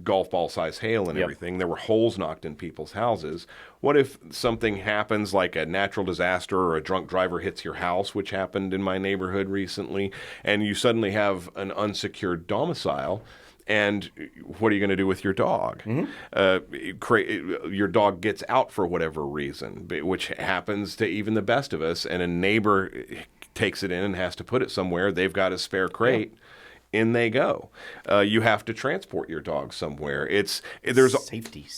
golf ball size hail and everything. There were holes knocked in people's houses. What if something happens like a natural disaster or a drunk driver hits your house, which happened in my neighborhood recently, and you suddenly have an unsecured domicile? And what are you going to do with your dog? Mm-hmm. Your dog gets out for whatever reason, which happens to even the best of us, and a neighbor takes it in and has to put it somewhere. They've got a spare crate. Yeah. In they go. You have to transport your dog somewhere. There's safety.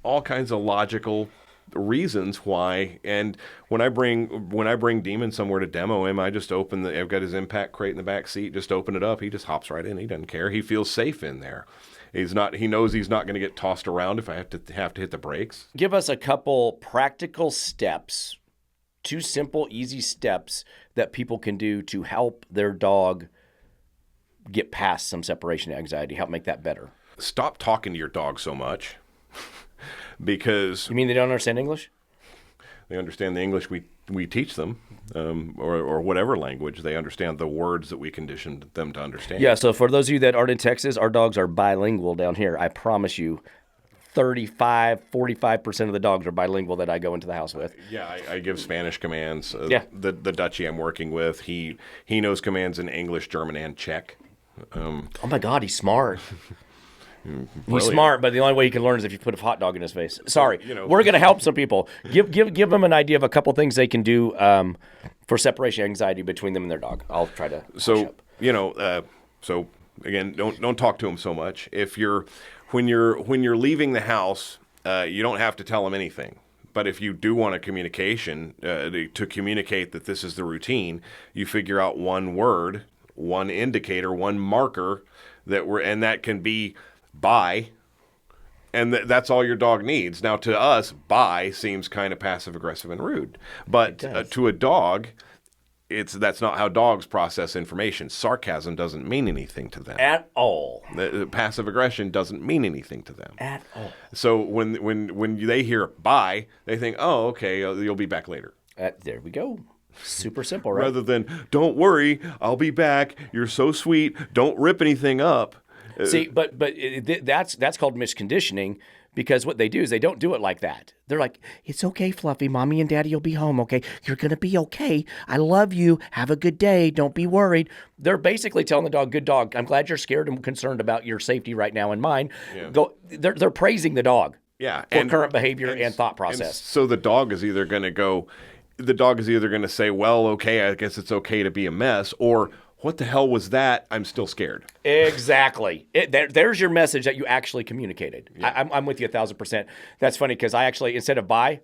All kinds of logical reasons why. And when I bring Demon somewhere to demo him, I just I've got his impact crate in the back seat, just open it up. He just hops right in. He doesn't care. He feels safe in there. He knows he's not going to get tossed around if I have to hit the brakes. Give us a couple practical steps, 2 simple, easy steps that people can do to help their dog get past some separation anxiety, help make that better. Stop talking to your dog so much because... You mean they don't understand English? They understand the English we teach them, or whatever language. They understand the words that we conditioned them to understand. Yeah, so for those of you that aren't in Texas, our dogs are bilingual down here. I promise you, 45% of the dogs are bilingual that I go into the house with. Yeah, I give Spanish commands. Yeah. The Dutchie I'm working with, he knows commands in English, German, and Czech. Oh my God, he's smart. He's Brilliant. smart, but the only way he can learn is if you put a hot dog in his face. Sorry, we're going to help some people. Give them an idea of a couple things they can do for separation anxiety between them and their dog. I'll try to. So so again, don't talk to them so much. If when you're leaving the house, you don't have to tell them anything. But if you do want a communication to communicate that this is the routine, you figure out one word, one indicator, one marker and that can be bye, and that's all your dog needs. Now, to us, bye seems kind of passive-aggressive and rude, but to a dog, that's not how dogs process information. Sarcasm doesn't mean anything to them at all. Passive aggression doesn't mean anything to them at all. So when they hear bye, they think, oh, okay, you'll be back later. There we go. Super simple, right? Rather than, don't worry, I'll be back. You're so sweet. Don't rip anything up. See, but that's called misconditioning, because what they do is they don't do it like that. They're like, it's okay, Fluffy. Mommy and Daddy will be home, okay? You're going to be okay. I love you. Have a good day. Don't be worried. They're basically telling the dog, good dog, I'm glad you're scared and concerned about your safety right now and mine. Yeah. They're praising the dog for current behavior and thought process. And so the dog is either going to say, well, okay, I guess it's okay to be a mess, or what the hell was that? I'm still scared. Exactly. There's your message that you actually communicated. Yeah. I'm with you 1,000%. That's funny because I actually, instead of bye,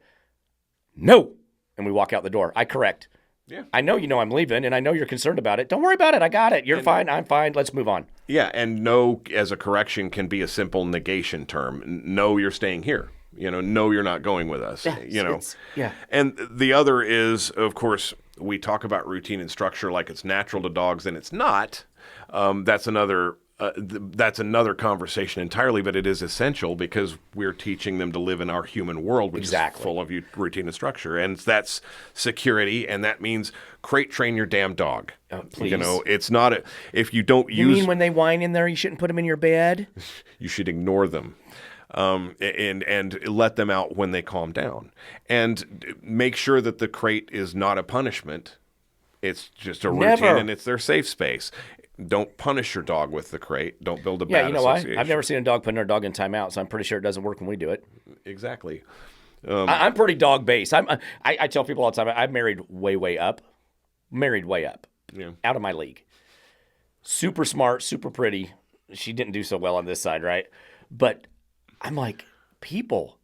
no, and we walk out the door. I correct. Yeah. I know I'm leaving, and I know you're concerned about it. Don't worry about it. I got it. You're fine. I'm fine. Let's move on. Yeah, and no as a correction can be a simple negation term. No, you're staying here. No, you're not going with us. Yeah. And the other is, of course, we talk about routine and structure like it's natural to dogs, and it's not. That's another conversation entirely, but it is essential because we're teaching them to live in our human world, which is full of routine and structure, and that's security, and that means crate train your damn dog. Please. It's not if you don't use. You mean when they whine in there, you shouldn't put them in your bed? You should ignore them. And let them out when they calm down, and make sure that the crate is not a punishment. It's just a routine, and it's their safe space. Don't punish your dog with the crate. Don't build a bad association. Why? I've never seen a dog putting their dog in timeout, so I'm pretty sure it doesn't work when we do it. Exactly. I'm pretty dog based. I tell people all the time, I'm married way up. Yeah. Out of my league. Super smart, super pretty. She didn't do so well on this side, right? But I'm like, people,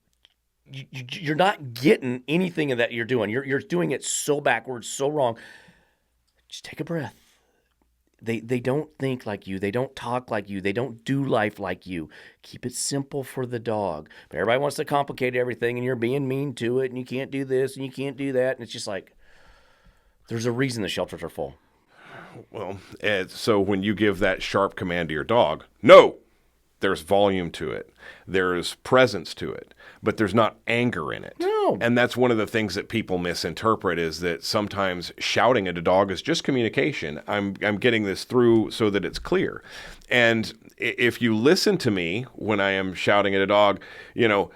you're not getting anything of that you're doing. You're doing it so backwards, so wrong. Just take a breath. They don't think like you. They don't talk like you. They don't do life like you. Keep it simple for the dog. But everybody wants to complicate everything, and you're being mean to it, and you can't do this, and you can't do that. And it's just like, there's a reason the shelters are full. Well, so when you give that sharp command to your dog, no! There's volume to it. There's presence to it, but there's not anger in it. No. And that's one of the things that people misinterpret, is that sometimes shouting at a dog is just communication. I'm getting this through so that it's clear. And if you listen to me when I am shouting at a dog,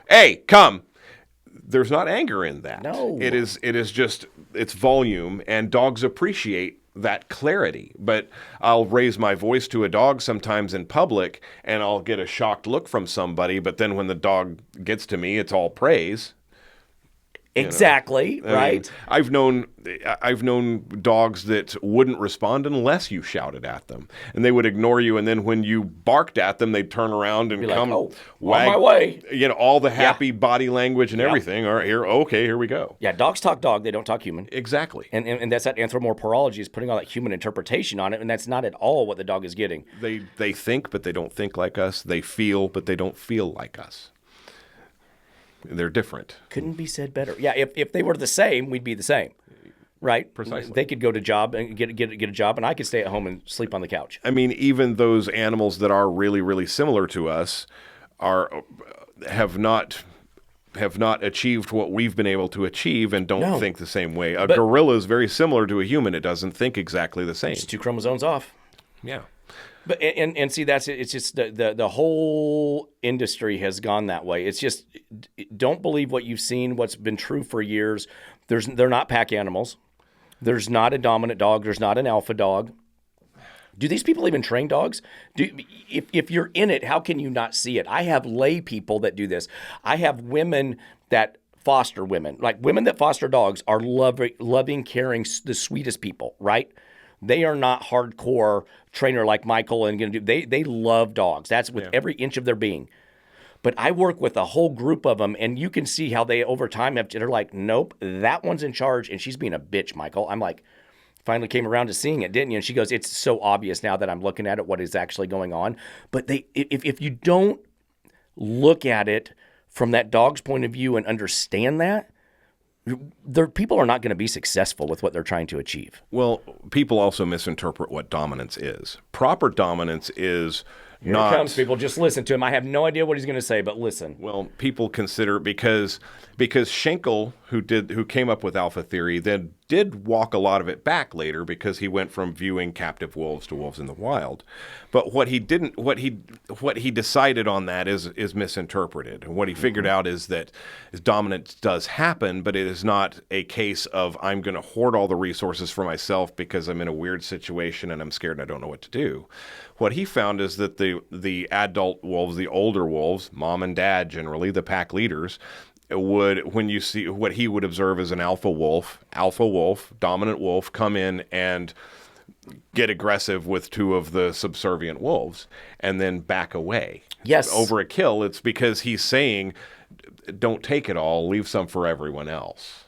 hey, come. There's not anger in that. No. It is just, it's volume, and dogs appreciate that clarity. But I'll raise my voice to a dog sometimes in public, and I'll get a shocked look from somebody, but then when the dog gets to me, it's all praise. Exactly, right? I mean, I've known dogs that wouldn't respond unless you shouted at them, and they would ignore you. And then when you barked at them, they'd turn around and come, on my way. All the happy body language and everything. All right, here we go. Yeah, dogs talk dog; they don't talk human. Exactly. And that's that anthropomorphology, is putting all that human interpretation on it, and that's not at all what the dog is getting. They think, but they don't think like us. They feel, but they don't feel like us. They're different. Couldn't be said better. Yeah, if they were the same, we'd be the same, right? Precisely. They could go to job and get a job, and I could stay at home and sleep on the couch. I mean, even those animals that are really, really similar to us have not achieved what we've been able to achieve and don't think the same way. A But gorilla is very similar to a human. It doesn't think exactly the same. It's 2 chromosomes off. Yeah. But and see, that's it. It's just the whole industry has gone that way. It's just, don't believe what you've seen, what's been true for years. They're not pack animals. There's not a dominant dog. There's not an alpha dog. Do these people even train dogs? If you're in it, how can you not see it? I have lay people that do this. I have women that foster women. Like, women that foster dogs are loving, caring, the sweetest people, right? They are not hardcore trainer like Michael and going to do. They love dogs. That's with every inch of their being. But I work with a whole group of them, and you can see how they over time they're like, nope, that one's in charge, and she's being a bitch, Michael. I'm like, finally came around to seeing it, didn't you? And she goes, it's so obvious now that I'm looking at it, what is actually going on. But if you don't look at it from that dog's point of view and understand that, people are not going to be successful with what they're trying to achieve. Well, people also misinterpret what dominance is. Proper dominance is Here it comes, people. Just listen to him. I have no idea what he's going to say, but listen. Well, people consider, because Schenkel, who came up with alpha theory, then did walk a lot of it back later, because he went from viewing captive wolves to wolves in the wild. But what he decided on that is misinterpreted. And what he figured out is that dominance does happen, but it is not a case of I'm going to hoard all the resources for myself because I'm in a weird situation and I'm scared and I don't know what to do. What he found is that the adult wolves, the older wolves, mom and dad generally, the pack leaders, when you see what he would observe as an alpha wolf, dominant wolf, come in and get aggressive with 2 of the subservient wolves and then back away. Yes. Over a kill, it's because he's saying, don't take it all, leave some for everyone else.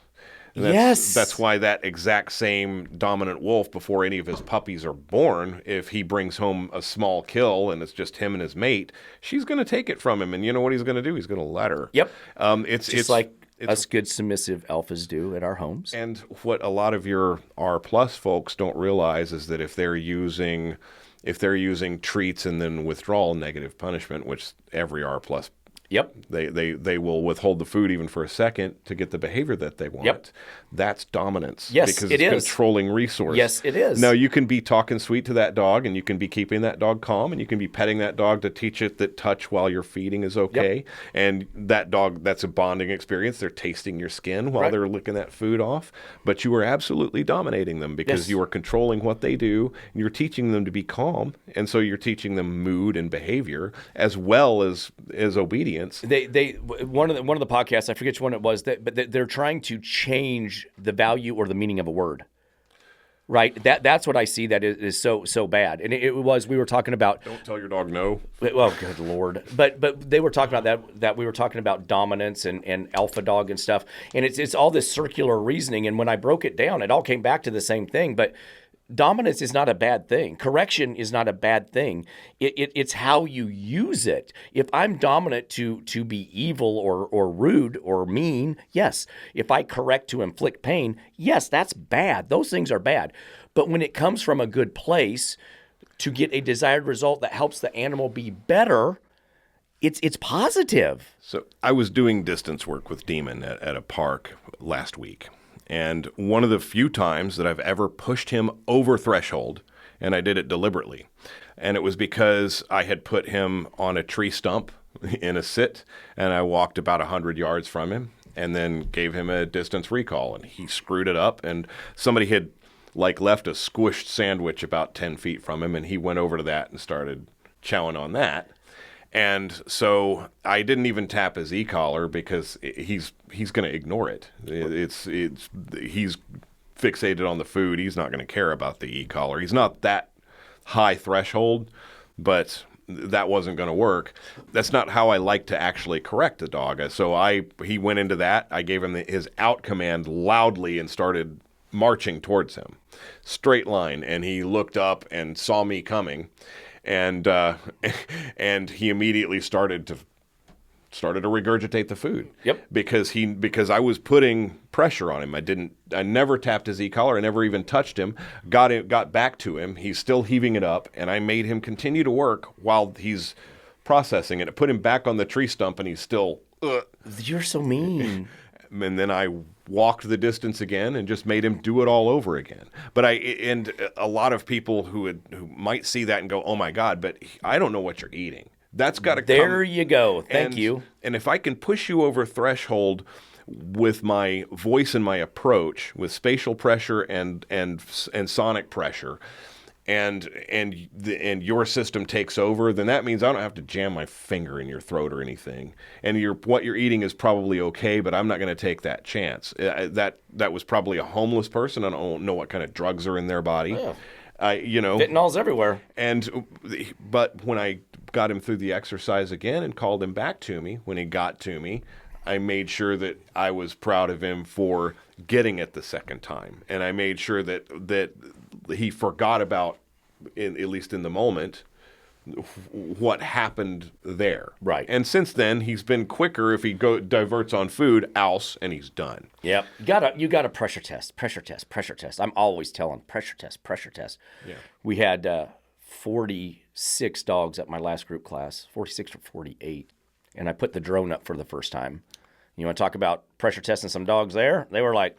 That's why that exact same dominant wolf, before any of his puppies are born, if he brings home a small kill and it's just him and his mate, she's going to take it from him. And you know what he's going to do? He's going to let her. Yep. It's like us good submissive alphas do at our homes. And what a lot of your R+ folks don't realize is that if they're using treats and then withdrawal, negative punishment, which every R+, yep, they will withhold the food even for a second to get the behavior that they want. Yep. That's dominance. Yes, because it it's is. Controlling resource. Yes, it is. Now, you can be talking sweet to that dog, and you can be keeping that dog calm, and you can be petting that dog to teach it that touch while you're feeding is okay. Yep. And that dog, that's a bonding experience. They're tasting your skin while they're licking that food off. But you are absolutely dominating them, because you are controlling what they do, and you're teaching them to be calm. And so you're teaching them mood and behavior as well as obedience. One of the podcasts, I forget which one it was, but they're trying to change the value or the meaning of a word. Right? That's what I see that is so bad. And it was, we were talking about, don't tell your dog no. Well, good Lord. But they were talking about that we were talking about dominance and alpha dog and stuff. And it's all this circular reasoning. And when I broke it down, it all came back to the same thing. But dominance is not a bad thing. Correction is not a bad thing. It's how you use it. If I'm dominant to be evil or rude or mean, yes. If I correct to inflict pain, yes, that's bad. Those things are bad. But when it comes from a good place to get a desired result that helps the animal be better, it's positive. So I was doing distance work with Demon at a park last week. And one of the few times that I've ever pushed him over threshold, and I did it deliberately. And it was because I had put him on a tree stump in a sit, and I walked about 100 yards from him and then gave him a distance recall. And he screwed it up, and somebody had left a squished sandwich about 10 feet from him, and he went over to that and started chowing on that. And so I didn't even tap his e-collar, because he's going to ignore it. He's fixated on the food. He's not going to care about the e-collar. He's not that high threshold, but that wasn't going to work. That's not how I like to actually correct the dog. So he went into that. I gave him his out command loudly and started marching towards him, straight line. And he looked up and saw me coming. And he immediately started to regurgitate the food. Yep. Because I was putting pressure on him. I never tapped his e-collar. I never even touched him. Got back to him. He's still heaving it up, and I made him continue to work while he's processing it. It put him back on the tree stump, and he's still. You're so mean. And then I walked the distance again and just made him do it all over again. But and a lot of people who might see that and go, "Oh my God!" But I don't know what you're eating. That's got to come. There you go. Thank you. And if I can push you over threshold with my voice and my approach, with spatial pressure and sonic pressure, and your system takes over, then that means I don't have to jam my finger in your throat or anything. And what you're eating is probably okay, but I'm not going to take that chance. That was probably a homeless person. I don't know what kind of drugs are in their body. Yeah. Fentanyl's everywhere. But when I got him through the exercise again and called him back to me, when he got to me, I made sure that I was proud of him for getting it the second time. And I made sure that he forgot about, at least in the moment, what happened there. Right. And since then, he's been quicker. If he diverts on food, and he's done. Yep. You got to pressure test. I'm always telling pressure test. Yeah. We had 46 dogs at my last group class, 46 or 48. And I put the drone up for the first time. You want to talk about pressure testing some dogs there? They were like,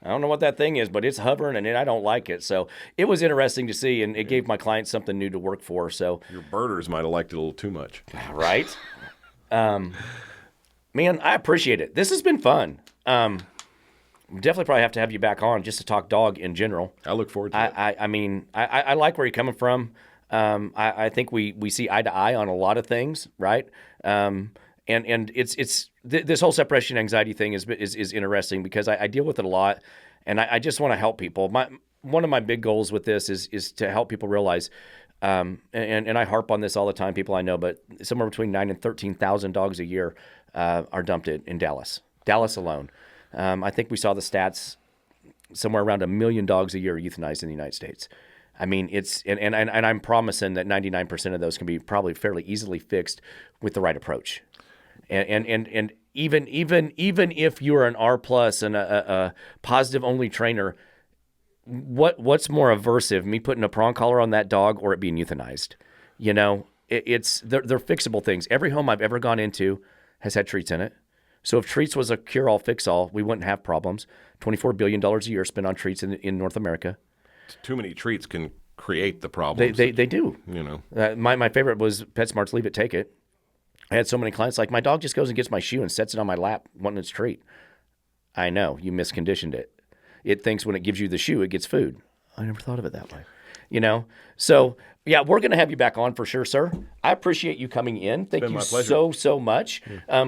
I don't know what that thing is, but it's hovering and I don't like it. So it was interesting to see, and it gave my clients something new to work for. So your birders might have liked it a little too much. Right? Man, I appreciate it. This has been fun. Definitely probably have to have you back on just to talk dog in general. I look forward to it. I mean, I like where you're coming from. I think we see eye to eye on a lot of things, right? And it's this whole separation anxiety thing is interesting because I deal with it a lot, and I just want to help people. One of my big goals with this is to help people realize, and I harp on this all the time, people I know, but somewhere between 9,000 and 13,000 dogs a year are dumped in Dallas alone. I think we saw the stats somewhere around 1 million dogs a year euthanized in the United States. I mean, it's and I'm promising that 99% of those can be probably fairly easily fixed with the right approach. And even if you're an R+ and a positive only trainer, what's more aversive, me putting a prong collar on that dog or it being euthanized? You know, they're fixable things. Every home I've ever gone into has had treats in it. So if treats was a cure-all, fix-all, we wouldn't have problems. $24 billion a year spent on treats in North America. Too many treats can create the problems. They do. You know, my favorite was PetSmart's Leave It, Take It. I had so many clients like, my dog just goes and gets my shoe and sets it on my lap wanting its treat. I know, you misconditioned it. It thinks when it gives you the shoe, it gets food. I never thought of it that way. You know? So, yeah, we're going to have you back on for sure, sir. I appreciate you coming in. Thank you so much.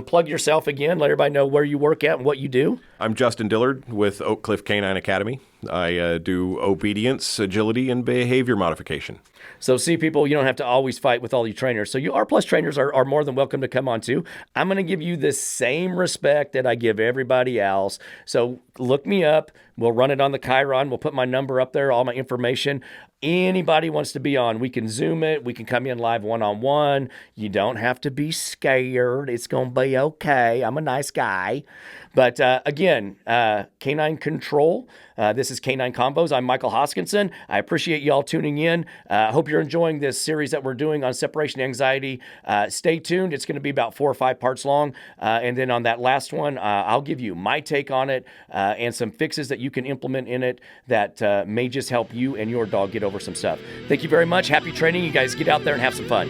Plug yourself again. Let everybody know where you work at and what you do. I'm Justin Dillard with Oak Cliff Canine Academy. I do obedience, agility, and behavior modification. So see, people, you don't have to always fight with all your trainers. So you R+ trainers are more than welcome to come on too. I'm going to give you the same respect that I give everybody else. So look me up. We'll run it on the Chiron. We'll put my number up there, all my information. Anybody wants to be on, we can Zoom it. We can come in live one-on-one. You don't have to be scared. It's going to be okay. I'm a nice guy. But again, K9 Control. This is K9 Convos. I'm Michael Hoskinson. I appreciate you all tuning in. I hope you're enjoying this series that we're doing on separation anxiety. Stay tuned. It's going to be about 4 or 5 parts long. And then on that last one, I'll give you my take on it and some fixes that you can implement in it that may just help you and your dog get over some stuff. Thank you very much. Happy training. You guys get out there and have some fun.